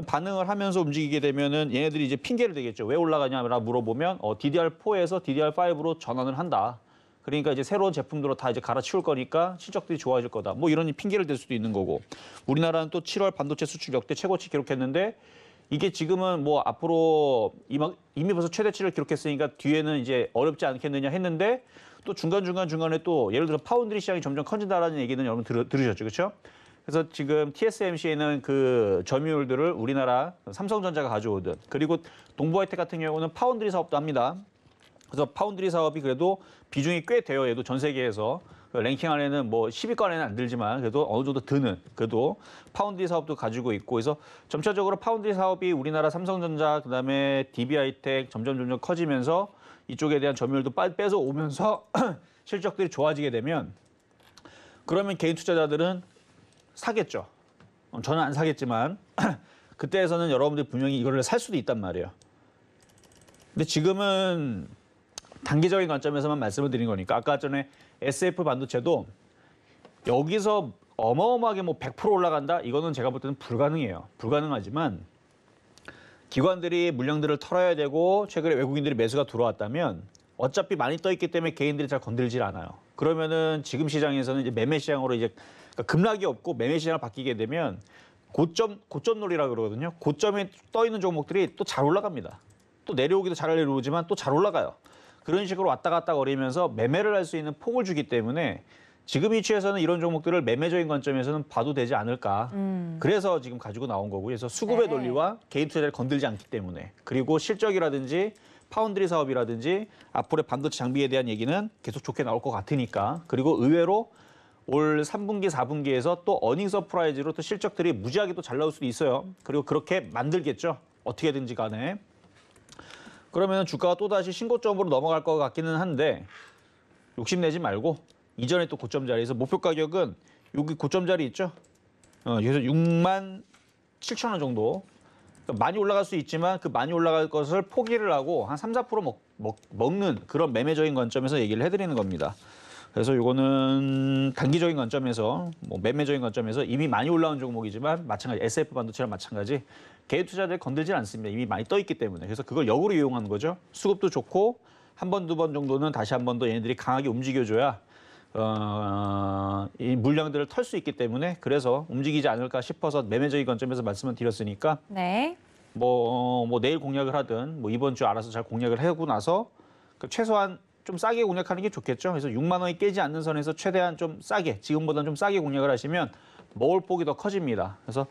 반응을 하면서 움직이게 되면은 얘네들이 이제 핑계를 대겠죠. 왜 올라가냐라 물어보면 DDR4에서 DDR5로 전환을 한다. 그러니까 이제 새로운 제품들로 다 이제 갈아치울 거니까 실적들이 좋아질 거다. 뭐 이런 핑계를 댈 수도 있는 거고. 우리나라는 또 7월 반도체 수출 역대 최고치 기록했는데 이게 지금은 뭐 앞으로 이미 벌써 최대치를 기록했으니까 뒤에는 이제 어렵지 않겠느냐 했는데 또 중간에 또 예를 들어 파운드리 시장이 점점 커진다라는 얘기는 여러분 들으셨죠. 그렇죠? 그래서 지금 TSMC에는 그 점유율들을 우리나라 삼성전자가 가져오든 그리고 동부하이텍 같은 경우는 파운드리 사업도 합니다. 그래서 파운드리 사업이 그래도 비중이 꽤 돼요. 얘도 전 세계에서. 랭킹 안에는 뭐 10위권 안에는 안 들지만 그래도 어느 정도 드는 그래도 파운드리 사업도 가지고 있고 그래서 점차적으로 파운드리 사업이 우리나라 삼성전자 그다음에 DB하이텍 점점 커지면서 이쪽에 대한 점유율도 빼서 오면서 실적들이 좋아지게 되면 그러면 개인 투자자들은 사겠죠. 저는 안 사겠지만 그때에서는 여러분들이 분명히 이거를 살 수도 있단 말이에요. 근데 지금은 단기적인 관점에서만 말씀을 드린 거니까 아까 전에 SF 반도체도 여기서 어마어마하게 뭐 100% 올라간다? 이거는 제가 볼 때는 불가능해요. 불가능하지만 기관들이 물량들을 털어야 되고 최근에 외국인들이 매수가 들어왔다면 어차피 많이 떠 있기 때문에 개인들이 잘 건들질 않아요. 그러면은 지금 시장에서는 이제 매매 시장으로 이제 그러니까 급락이 없고 매매 시장으로 바뀌게 되면 고점놀이라 그러거든요. 고점에 떠 있는 종목들이 또 잘 올라갑니다. 또 내려오기도 잘 내려오지만 또 잘 올라가요. 그런 식으로 왔다 갔다 거리면서 매매를 할 수 있는 폭을 주기 때문에 지금 위치에서는 이런 종목들을 매매적인 관점에서는 봐도 되지 않을까. 그래서 지금 가지고 나온 거고요. 그래서 수급의 논리와 개인 투자를 건들지 않기 때문에 그리고 실적이라든지 파운드리 사업이라든지 앞으로의 반도체 장비에 대한 얘기는 계속 좋게 나올 것 같으니까 그리고 의외로 올 3분기, 4분기에서 또 어닝 서프라이즈로 또 실적들이 무지하게 또 잘 나올 수도 있어요. 그리고 그렇게 만들겠죠. 어떻게든지 간에. 그러면 주가가 또다시 신고점으로 넘어갈 것 같기는 한데 욕심내지 말고 이전에 또 고점 자리에서 목표 가격은 여기 고점 자리 있죠? 여기서 6만 7천 원 정도. 그러니까 많이 올라갈 수 있지만 그 많이 올라갈 것을 포기를 하고 한 3, 4% 먹는 그런 매매적인 관점에서 얘기를 해드리는 겁니다. 그래서 이거는 단기적인 관점에서 뭐 매매적인 관점에서 이미 많이 올라온 종목이지만 마찬가지 SF 반도체랑 마찬가지 개인 투자들 건들지 않습니다. 이미 많이 떠 있기 때문에. 그래서 그걸 역으로 이용하는 거죠. 수급도 좋고 한 번, 두 번 정도는 다시 한 번 더 얘네들이 강하게 움직여줘야 이 물량들을 털 수 있기 때문에 그래서 움직이지 않을까 싶어서 매매적인 관점에서 말씀을 드렸으니까 네. 뭐 내일 공략을 하든 뭐 이번 주 알아서 잘 공략을 하고 나서 최소한 좀 싸게 공략하는 게 좋겠죠. 그래서 6만 원이 깨지 않는 선에서 최대한 좀 싸게, 지금보다는 좀 싸게 공략을 하시면 먹을 폭이 더 커집니다. 그래서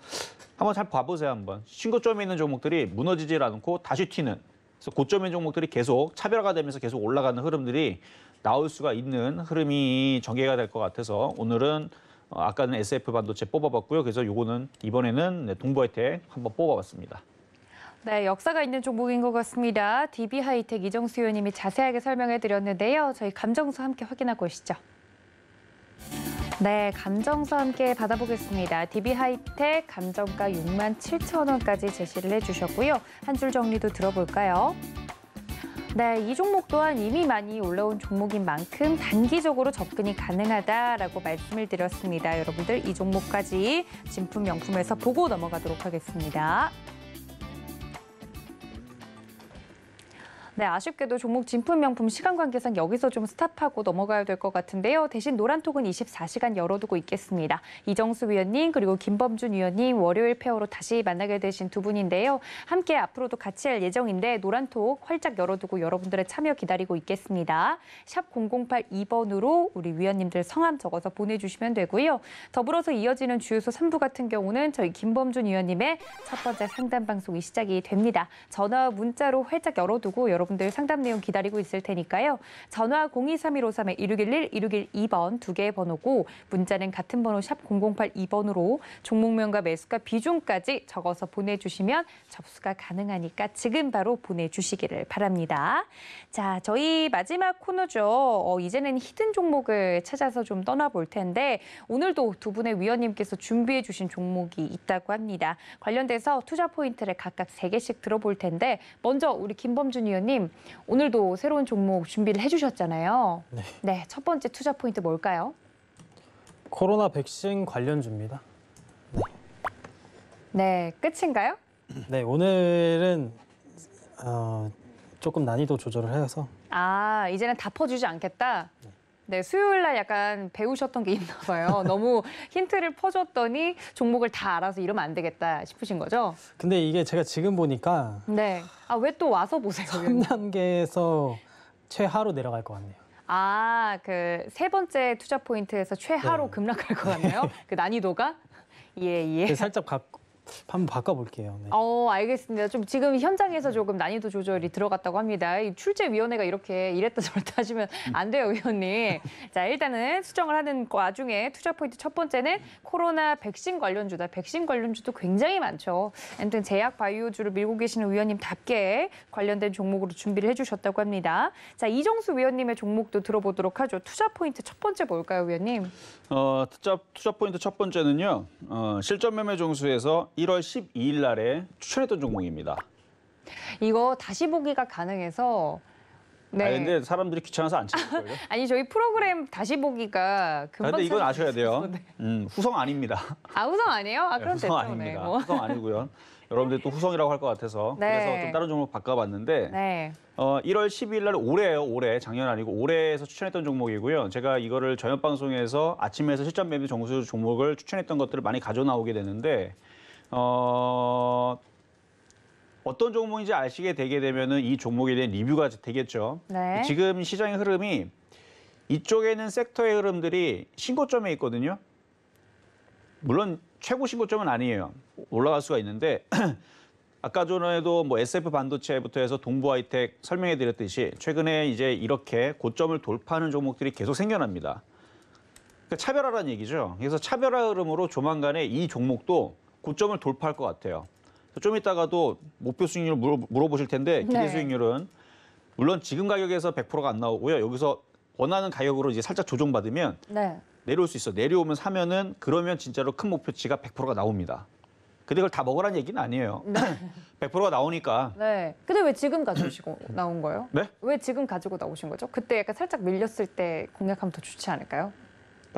한번 잘 봐보세요. 한번. 신고점에 있는 종목들이 무너지질 않고 다시 튀는. 그래서 고점에 있는 종목들이 계속 차별화가 되면서 계속 올라가는 흐름들이 나올 수가 있는 흐름이 전개가 될 것 같아서 오늘은 아까는 SF 반도체 뽑아봤고요. 그래서 요거는 이번에는 동부하이텍 한번 뽑아봤습니다. 네, 역사가 있는 종목인 것 같습니다. DB하이텍 이정수 의원님이 자세하게 설명해 드렸는데요. 저희 감정수 함께 확인하고 오시죠. 네, 감정수 함께 받아보겠습니다. DB하이텍 감정가 6만 7천 원까지 제시를 해주셨고요. 한 줄 정리도 들어볼까요? 네, 이 종목 또한 이미 많이 올라온 종목인 만큼 단기적으로 접근이 가능하다라고 말씀을 드렸습니다. 여러분들 이 종목까지 진품명품에서 보고 넘어가도록 하겠습니다. 네, 아쉽게도 종목 진품명품 시간 관계상 여기서 좀 스탑하고 넘어가야 될 것 같은데요. 대신 노란톡은 24시간 열어두고 있겠습니다. 이정수 위원님 그리고 김범준 위원님 월요일 페어로 다시 만나게 되신 두 분인데요. 함께 앞으로도 같이 할 예정인데 노란톡 활짝 열어두고 여러분들의 참여 기다리고 있겠습니다. 샵 0082번으로 우리 위원님들 성함 적어서 보내주시면 되고요. 더불어서 이어지는 주유소 3부 같은 경우는 저희 김범준 위원님의 첫 번째 상담 방송이 시작이 됩니다. 전화와 문자로 활짝 열어두고 여러분들 상담 내용 기다리고 있을 테니까요. 전화 023153-1611, 1612번 두 개의 번호고 문자는 같은 번호 샵 0082번으로 종목명과 매수가 비중까지 적어서 보내주시면 접수가 가능하니까 지금 바로 보내주시기를 바랍니다. 자, 저희 마지막 코너죠. 이제는 히든 종목을 찾아서 좀 떠나볼 텐데 오늘도 두 분의 위원님께서 준비해 주신 종목이 있다고 합니다. 관련돼서 투자 포인트를 각각 3개씩 들어볼 텐데 먼저 우리 김범준 위원님 오늘도 새로운 종목 준비를 해주셨잖아요. 네, 첫 번째 투자 포인트 뭘까요? 코로나 백신 관련주입니다. 네, 끝인가요? 네, 오늘은 조금 난이도 조절을 해서 아, 이제는 다 퍼주지 않겠다. 네, 수요일 날 약간 배우셨던 게 있나 봐요. 너무 힌트를 퍼줬더니 종목을 다 알아서 이러면 안 되겠다 싶으신 거죠? 근데 이게 제가 지금 보니까 네. 아, 왜 또 와서 보세요? 위원님? 3단계에서 최하로 내려갈 것 같네요. 아, 그 세 번째 투자 포인트에서 최하로 네. 급락할 것 같네요. 그 난이도가? 예. 네, 살짝 한번 바꿔볼게요. 네. 알겠습니다. 좀 지금 현장에서 조금 난이도 조절이 들어갔다고 합니다. 이 출제위원회가 이렇게 이랬다 저랬다 하시면 안 돼요, 위원님. 자, 일단은 수정을 하는 와중에 투자 포인트 첫 번째는 코로나 백신 관련주다. 백신 관련주도 굉장히 많죠. 아무튼 제약 바이오주를 밀고 계시는 위원님답게 관련된 종목으로 준비를 해주셨다고 합니다. 자, 이정수 위원님의 종목도 들어보도록 하죠. 투자 포인트 첫 번째 뭘까요, 위원님? 투자 포인트 첫 번째는요. 실전 매매 종수에서 1월 12일 날에 추천했던 종목입니다. 이거 다시 보기가 가능해서 네. 근데 사람들이 귀찮아서 안 찍을걸요? 아니 저희 프로그램 다시 보기가 금방 근데 이건 찾을 아셔야 수 돼요. 있어서. 후성 아닙니다. 아, 후성 아니에요? 아, 그럼 후성 됐죠. 아닙니다. 네, 뭐. 후성 아니고요. 여러분들이 또 후성이라고 할 것 같아서 네. 그래서 좀 다른 종목 바꿔봤는데 네. 1월 12일 날 올해예요. 올해 작년 아니고 올해에서 추천했던 종목이고요. 제가 이거를 저녁 방송에서 아침에서 실전 매매 정수 종목을 추천했던 것들을 많이 가져 나오게 되는데 어떤 종목인지 아시게 되게 되면은 이 종목에 대한 리뷰가 되겠죠. 네. 지금 시장의 흐름이 이쪽에는 섹터의 흐름들이 신고점에 있거든요. 물론 최고 신고점은 아니에요. 올라갈 수가 있는데 아까 전에도 뭐 SF 반도체부터 해서 동부 하이텍 설명해 드렸듯이 최근에 이제 이렇게 고점을 돌파하는 종목들이 계속 생겨납니다. 그러니까 차별화라는 얘기죠. 그래서 차별화 흐름으로 조만간에 이 종목도 고점을 돌파할 것 같아요. 좀 이따가도 목표 수익률을 물어보실 텐데 기대 네. 수익률은 물론 지금 가격에서 100%가 안 나오고요. 여기서 원하는 가격으로 이제 살짝 조정받으면 네. 내려올 수 있어. 내려오면 사면은 그러면 진짜로 큰 목표치가 100%가 나옵니다. 근데 그걸 다 먹으라는 얘기는 아니에요. 네. 100%가 나오니까. 네. 근데 왜 지금 가져오시고 나온 거예요? 네? 왜 지금 가지고 나오신 거죠? 그때 약간 살짝 밀렸을 때 공략하면 더 좋지 않을까요?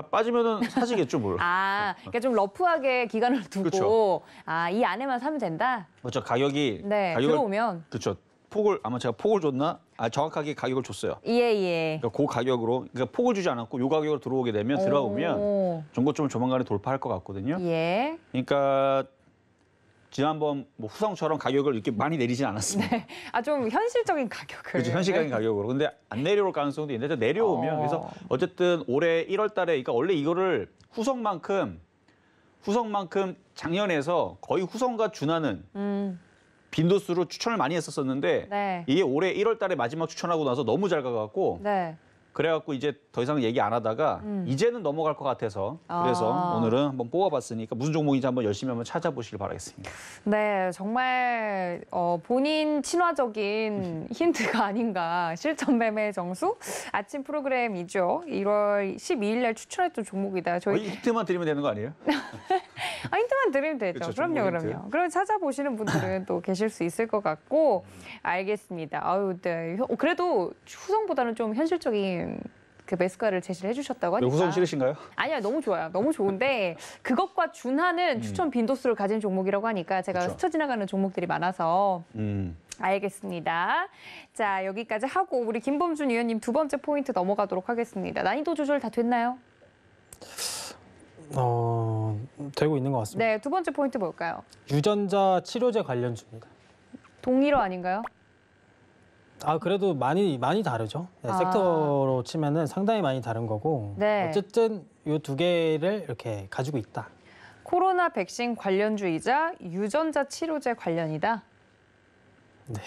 빠지면은 사지겠죠, 뭘. 아, 그러니까 좀 러프하게 기간을 두고 그렇죠. 아, 이 안에만 사면 된다. 그렇죠. 가격이 네. 들어오면 그렇죠. 아마 제가 폭을 줬나? 정확하게 가격을 줬어요. 예. 그러니까 그 가격으로 그러니까 폭을 주지 않았고 요 가격으로 들어오게 되면 들어오면 오. 정고점을 조만간에 돌파할 것 같거든요. 예. 그러니까 지난번 뭐 후성처럼 가격을 이렇게 많이 내리진 않았습니다. 네. 아, 좀 현실적인 가격을. 그렇죠. 현실적인 가격으로. 근데 안 내려올 가능성도 있는데 내려오면 그래서 어쨌든 올해 1월 달에 그러니까 원래 이거를 후성만큼 작년에서 거의 후성과 준하는 빈도수로 추천을 많이 했었었는데 네. 이게 올해 1월 달에 마지막 추천하고 나서 너무 잘 가갖고 네. 그래갖고 이제 더 이상 얘기 안 하다가 이제는 넘어갈 것 같아서 그래서 아. 오늘은 한번 뽑아봤으니까 무슨 종목인지 한번 열심히 한번 찾아보시길 바라겠습니다. 네, 정말 본인 친화적인 힌트가 아닌가. 실전 매매 정수 아침 프로그램이죠. 1월 12일 날 추천했던 종목이다. 저희 힌트만 드리면 되는 거 아니에요? 힌트만 드리면 되죠. 그렇죠, 그럼요, 종목 힌트. 그럼요. 그럼 찾아보시는 분들은 또 계실 수 있을 것 같고 알겠습니다. 아유, 네. 그래도 후성보다는 좀 현실적인 그 매수가를 제시를 해주셨다고 하니까. 후성 싫으신가요? 아니요, 너무 좋아요. 너무 좋은데 그것과 준하는 추천 빈도수를 가진 종목이라고 하니까 제가 그렇죠. 스쳐 지나가는 종목들이 많아서 알겠습니다. 자, 여기까지 하고 우리 김범준 위원님 두 번째 포인트 넘어가도록 하겠습니다. 난이도 조절 다 됐나요? 되고 있는 것 같습니다. 네, 두 번째 포인트 뭘까요? 유전자 치료제 관련주입니다. 동일어 아닌가요? 그래도 많이 다르죠. 네, 섹터로 치면은 상당히 많이 다른 거고. 네. 어쨌든 이 두 개를 이렇게 가지고 있다. 코로나 백신 관련주이자 유전자 치료제 관련이다. 네.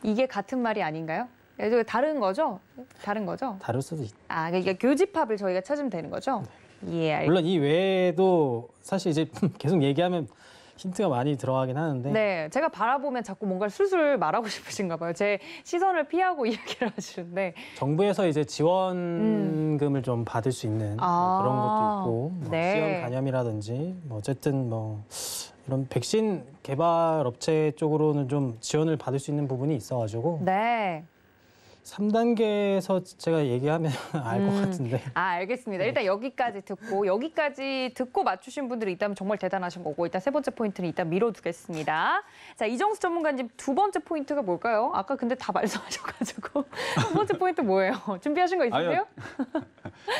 이게 같은 말이 아닌가요? 이거 다른 거죠? 다른 거죠? 다를 수도 있다. 그러니까 교집합을 저희가 찾으면 되는 거죠? 예, 알겠습니다. 물론 이 외에도 사실 이제 계속 얘기하면 힌트가 많이 들어가긴 하는데. 네, 제가 바라보면 자꾸 뭔가를 술술 말하고 싶으신가 봐요. 제 시선을 피하고 이야기를 하시는데. 정부에서 이제 지원금을 좀 받을 수 있는 뭐 그런 것도 있고, 뭐 네. 시험 간염이라든지, 뭐 어쨌든 뭐 이런 백신 개발 업체 쪽으로는 좀 지원을 받을 수 있는 부분이 있어가지고 네. 3단계에서 제가 얘기하면 알 것 같은데. 알겠습니다. 일단 여기까지 듣고 맞추신 분들이 있다면 정말 대단하신 거고, 일단 세 번째 포인트는 일단 미뤄두겠습니다. 자, 이정수 전문가님 두 번째 포인트가 뭘까요? 아까 근데 다 말씀하셔가지고. 두 번째 포인트 뭐예요? 준비하신 거 있으세요? 아니요.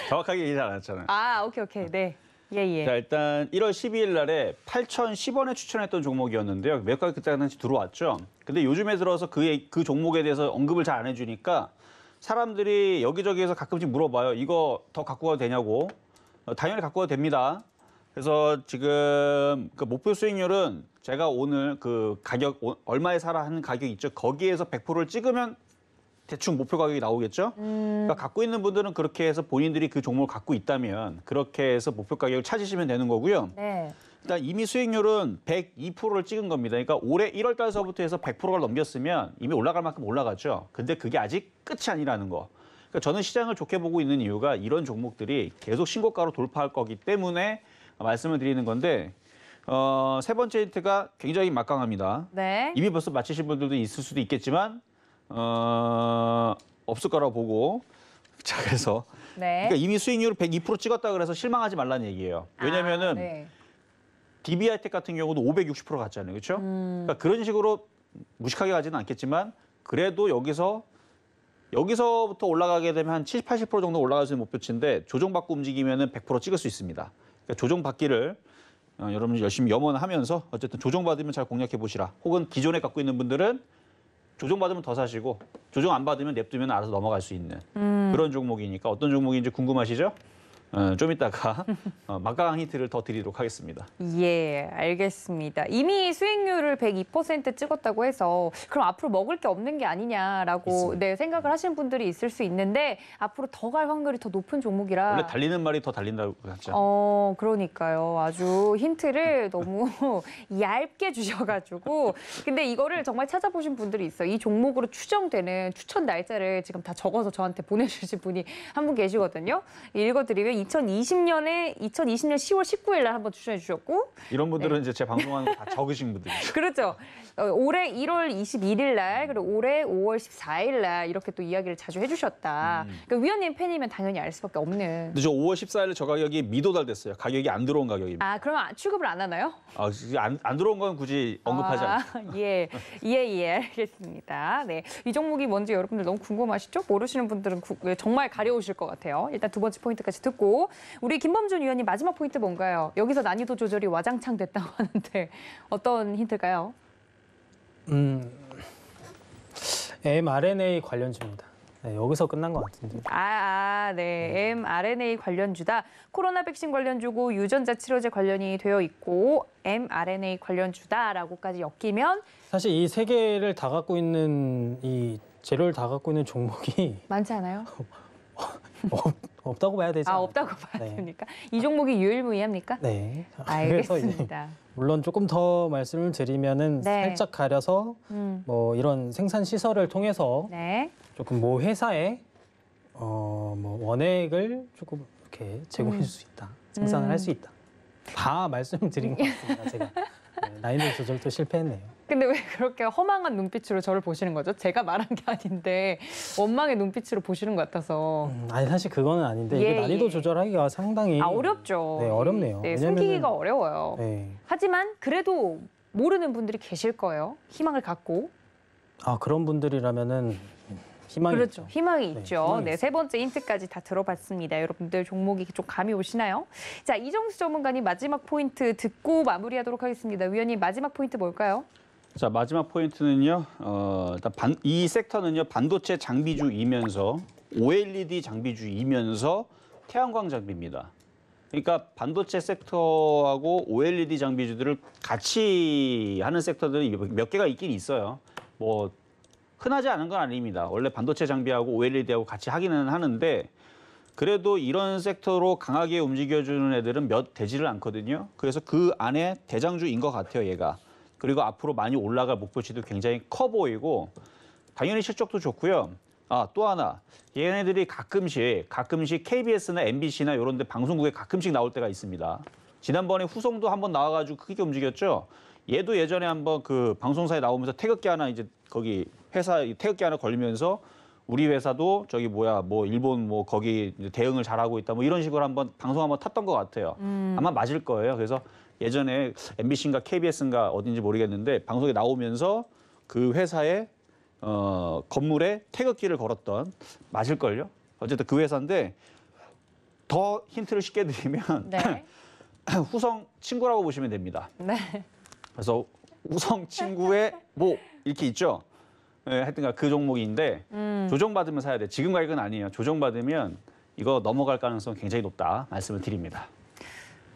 정확하게 얘기 잘 안 했잖아요. 오케이. 네. 예. 자, 일단 1월 12일 날에 8,010원에 추천했던 종목이었는데요. 매가가 그때 당시 들어왔죠. 근데 요즘에 들어서 그 종목에 대해서 언급을 잘 안 해주니까 사람들이 여기저기에서 가끔씩 물어봐요. 이거 더 갖고 가도 되냐고. 당연히 갖고 가도 됩니다. 그래서 지금 그 목표 수익률은 제가 오늘 그 가격, 얼마에 사라 하는 가격이 있죠. 거기에서 100%를 찍으면 대충 목표 가격이 나오겠죠. 그러니까 갖고 있는 분들은 그렇게 해서 본인들이 그 종목을 갖고 있다면 그렇게 해서 목표 가격을 찾으시면 되는 거고요. 네. 일단 이미 수익률은 102%를 찍은 겁니다. 그러니까 올해 1월 달서부터 해서 100%를 넘겼으면 이미 올라갈 만큼 올라갔죠. 근데 그게 아직 끝이 아니라는 거. 그러니까 저는 시장을 좋게 보고 있는 이유가 이런 종목들이 계속 신고가로 돌파할 거기 때문에 말씀을 드리는 건데 세 번째 힌트가 굉장히 막강합니다. 네. 이미 벌써 맞히신 분들도 있을 수도 있겠지만 없을 거라고 보고 자 그래서 네. 그러니까 이미 수익률 102% 찍었다 그래서 실망하지 말라는 얘기예요. 왜냐면은 네. DB하이텍 같은 경우도 560% 갔잖아요. 그렇죠? 그러니까 그런 식으로 무식하게 가지는 않겠지만 그래도 여기서부터 올라가게 되면 한 70, 80% 정도 올라갈 수 있는 목표치인데 조정받고 움직이면은 100% 찍을 수 있습니다. 그러니까 조정받기를 여러분들 열심히 염원하면서 어쨌든 조정받으면 잘 공략해 보시라. 혹은 기존에 갖고 있는 분들은 조정받으면 더 사시고 조정 안 받으면 냅두면 알아서 넘어갈 수 있는 그런 종목이니까 어떤 종목인지 궁금하시죠? 좀 이따가 막강한 힌트를 더 드리도록 하겠습니다. 예, 알겠습니다. 이미 수익률을 102% 찍었다고 해서 그럼 앞으로 먹을 게 없는 게 아니냐라고 생각을 하시는 분들이 있을 수 있는데 앞으로 더 갈 확률이 더 높은 종목이라. 원래 달리는 말이 더 달린다고 하죠. 그러니까요. 아주 힌트를 너무 얇게 주셔가지고. 근데 이거를 정말 찾아보신 분들이 있어요. 이 종목으로 추정되는 추천 날짜를 지금 다 적어서 저한테 보내주신 분이 한 분 계시거든요. 읽어드리면 2020년 10월 19일 날 한번 추천해 주셨고. 이런 분들은 이제 제 방송하는 거 다 적으신 분들이죠. 그렇죠. 올해 1월 21일 날 그리고 올해 5월 14일 날 이렇게 또 이야기를 자주 해주셨다. 그러니까 위원님 팬이면 당연히 알 수밖에 없는. 근데 저 5월 14일 저 가격이 미도달됐어요. 가격이 안 들어온 가격입니다. 그러면 취급을 안 하나요? 안 들어온 건 굳이 언급하지 않죠. 예, 알겠습니다. 네, 이 종목이 뭔지 여러분들 너무 궁금하시죠? 모르시는 분들은 정말 가려우실 것 같아요. 일단 두 번째 포인트까지 듣고 우리 김범준 위원님 마지막 포인트 뭔가요? 여기서 난이도 조절이 와장창 됐다고 하는데 어떤 힌트일까요? mRNA 관련주입니다. 네, 여기서 끝난 것 같은데. 네. mRNA 관련주다. 코로나 백신 관련주고 유전자 치료제 관련이 되어 있고 mRNA 관련주다라고까지 엮이면 사실 이 세 개를 다 갖고 있는 이 재료를 다 갖고 있는 종목이 많지 않아요? 없다고 봐야 되죠. 없다고 봐야 됩니까? 이 종목이 유일무이합니까? 네. 알겠습니다. 그래서 이제 물론 조금 더 말씀을 드리면은 살짝 가려서 뭐 이런 생산 시설을 통해서 조금 모 회사에 뭐 원액을 조금 이렇게 제공해 줄 수 있다. 생산을 할 수 있다. 다 말씀드린 것 같습니다. 제가 난이도 조절도 실패했네요. 근데 왜 그렇게 허망한 눈빛으로 저를 보시는 거죠? 제가 말한 게 아닌데 원망의 눈빛으로 보시는 것 같아서. 아니 사실 그거는 아닌데 이게 난이도 조절하기가 상당히 어렵죠. 네, 어렵네요. 네, 숨기기가 어려워요. 네. 하지만 그래도 모르는 분들이 계실 거예요. 희망을 갖고. 그런 분들이라면은 희망이 그렇죠. 있죠. 희망이 네, 있죠. 희망이 네, 세 번째 힌트까지 다 들어봤습니다. 여러분들 종목이 좀 감이 오시나요? 자, 이정수 전문가님 마지막 포인트 듣고 마무리하도록 하겠습니다. 위원님 마지막 포인트 뭘까요? 자, 마지막 포인트는요. 일단 이 섹터는요. 반도체 장비주이면서 OLED 장비주이면서 태양광 장비입니다. 그러니까 반도체 섹터하고 OLED 장비주들을 같이 하는 섹터들이 몇 개가 있긴 있어요. 뭐 흔하지 않은 건 아닙니다. 원래 반도체 장비하고 OLED하고 같이 하기는 하는데 그래도 이런 섹터로 강하게 움직여주는 애들은 몇 되지를 않거든요. 그래서 그 안에 대장주인 것 같아요, 얘가. 그리고 앞으로 많이 올라갈 목표치도 굉장히 커 보이고 당연히 실적도 좋고요. 또 하나. 얘네들이 가끔씩 KBS나 MBC나 이런 데 방송국에 가끔씩 나올 때가 있습니다. 지난번에 후성도 한번 나와가지고 크게 움직였죠. 얘도 예전에 한번 그 방송사에 나오면서 태극기 하나 이제 거기 회사 태극기 하나 걸리면서 우리 회사도 저기 뭐 일본 뭐 거기 대응을 잘하고 있다 뭐 이런 식으로 한번 방송 한번 탔던 것 같아요. 아마 맞을 거예요. 그래서 예전에 MBC인가 KBS인가 어딘지 모르겠는데 방송에 나오면서 그 회사의 건물에 태극기를 걸었던 맞을걸요? 어쨌든 그 회사인데 더 힌트를 쉽게 드리면 네. 후성 친구라고 보시면 됩니다. 네. 그래서 후성 친구의 뭐 이렇게 있죠. 네, 하여튼간 그 종목인데 조정받으면 사야 돼. 지금 가격은 아니에요. 조정받으면 이거 넘어갈 가능성 굉장히 높다 말씀을 드립니다.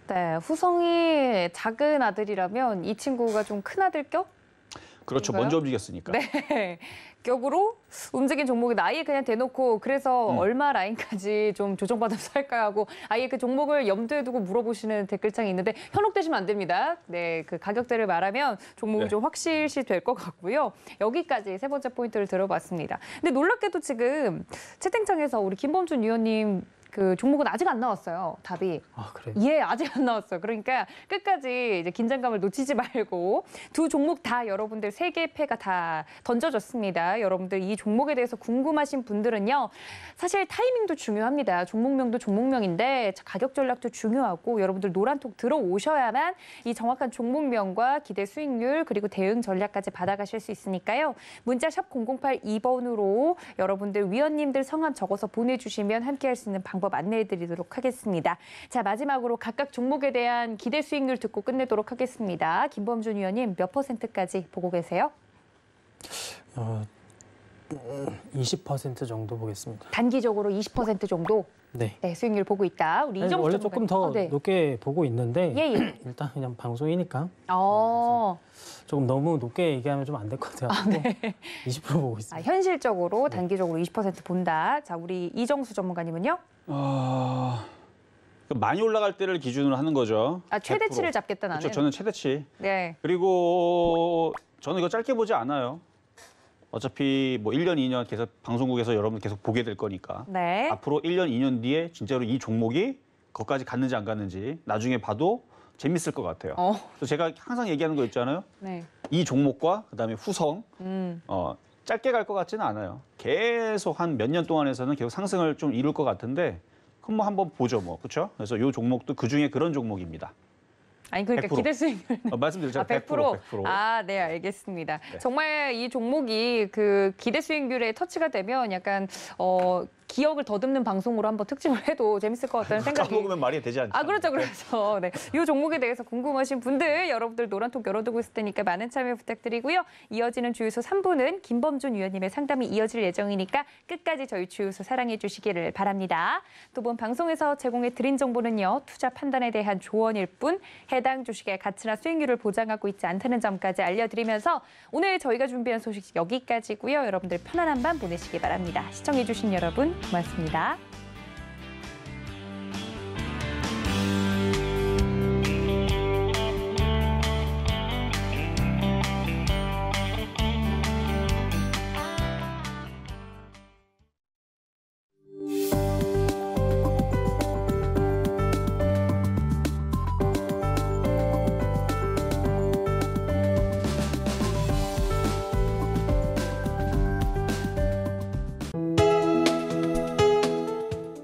네, 후성이 작은 아들이라면 이 친구가 좀 큰 아들 격? 그렇죠. 그런가요? 먼저 움직였으니까. 네. 격으로 움직인 종목이다. 아예 그냥 대놓고 그래서 얼마 라인까지 좀 조정받아서 살까 하고 아예 그 종목을 염두에 두고 물어보시는 댓글창이 있는데 현혹되시면 안 됩니다. 네, 그 가격대를 말하면 종목이 네. 좀 확실시 될 것 같고요. 여기까지 세 번째 포인트를 들어봤습니다. 근데 놀랍게도 지금 채팅창에서 우리 김범준 위원님 그 종목은 아직 안 나왔어요. 답이. 그래요? 예, 아직 안 나왔어요. 그러니까 끝까지 이제 긴장감을 놓치지 말고 두 종목 다 여러분들 3개 패가 다 던져졌습니다. 여러분들 이 종목에 대해서 궁금하신 분들은요. 사실 타이밍도 중요합니다. 종목명도 종목명인데 가격 전략도 중요하고 여러분들 노란톡 들어오셔야만 이 정확한 종목명과 기대 수익률 그리고 대응 전략까지 받아가실 수 있으니까요. 문자 샵 0082번으로 여러분들 위원님들 성함 적어서 보내주시면 함께할 수 있는 방법 안내해드리도록 하겠습니다. 자, 마지막으로 각각 종목에 대한 기대 수익률 듣고 끝내도록 하겠습니다. 김범준 위원님 몇 %까지 보고 계세요? 20% 정도 보겠습니다. 단기적으로 20% 정도 네. 네, 수익률 보고 있다. 우리 이정수 원래 전문가님. 조금 더 네. 높게 보고 있는데 예. 일단 그냥 방송이니까 조금 너무 높게 얘기하면 좀 안 될 것 같아요. 20% 보고 있습니다. 현실적으로 단기적으로 20% 본다. 자, 우리 이정수 전문가님은요? 많이 올라갈 때를 기준으로 하는 거죠. 최대치를 100%. 잡겠다 나는. 그렇죠. 저는 최대치. 네. 그리고 저는 이거 짧게 보지 않아요. 어차피 뭐 1년, 2년 계속 방송국에서 여러분 계속 보게 될 거니까. 네. 앞으로 1년, 2년 뒤에 진짜로 이 종목이 거기까지 갔는지 안 갔는지 나중에 봐도 재밌을 것 같아요. 그래서 제가 항상 얘기하는 거 있잖아요. 네. 이 종목과 그다음에 후성 짧게 갈 것 같지는 않아요. 계속 한 몇 년 동안에서는 계속 상승을 좀 이룰 것 같은데 그럼 뭐 한번 보죠, 뭐 그렇죠? 그래서 이 종목도 그 중에 그런 종목입니다. 아니 그러니까 100%. 기대 수익률 말씀드렸잖아요. 100%. 100%. 네, 알겠습니다. 네. 정말 이 종목이 그 기대 수익률에 터치가 되면 약간 기억을 더듬는 방송으로 한번 특집을 해도 재밌을 것 같다는 생각이. 까먹으면 말이 되지 않죠. 그렇죠. 그래서 네, 이 종목에 대해서 궁금하신 분들 여러분들 노란톡 열어두고 있을 테니까 많은 참여 부탁드리고요. 이어지는 주유소 3부는 김범준 위원님의 상담이 이어질 예정이니까 끝까지 저희 주유소 사랑해 주시기를 바랍니다. 두 분 방송에서 제공해 드린 정보는요. 투자 판단에 대한 조언일 뿐 해당 주식의 가치나 수익률을 보장하고 있지 않다는 점까지 알려드리면서 오늘 저희가 준비한 소식 여기까지고요. 여러분들 편안한 밤 보내시기 바랍니다. 시청해 주신 여러분 고맙습니다.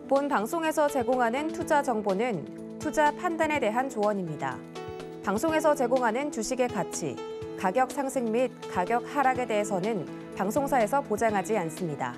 본 방송에서 제공하는 투자 정보는 투자 판단에 대한 조언입니다. 방송에서 제공하는 주식의 가치, 가격 상승 및 가격 하락에 대해서는 방송사에서 보장하지 않습니다.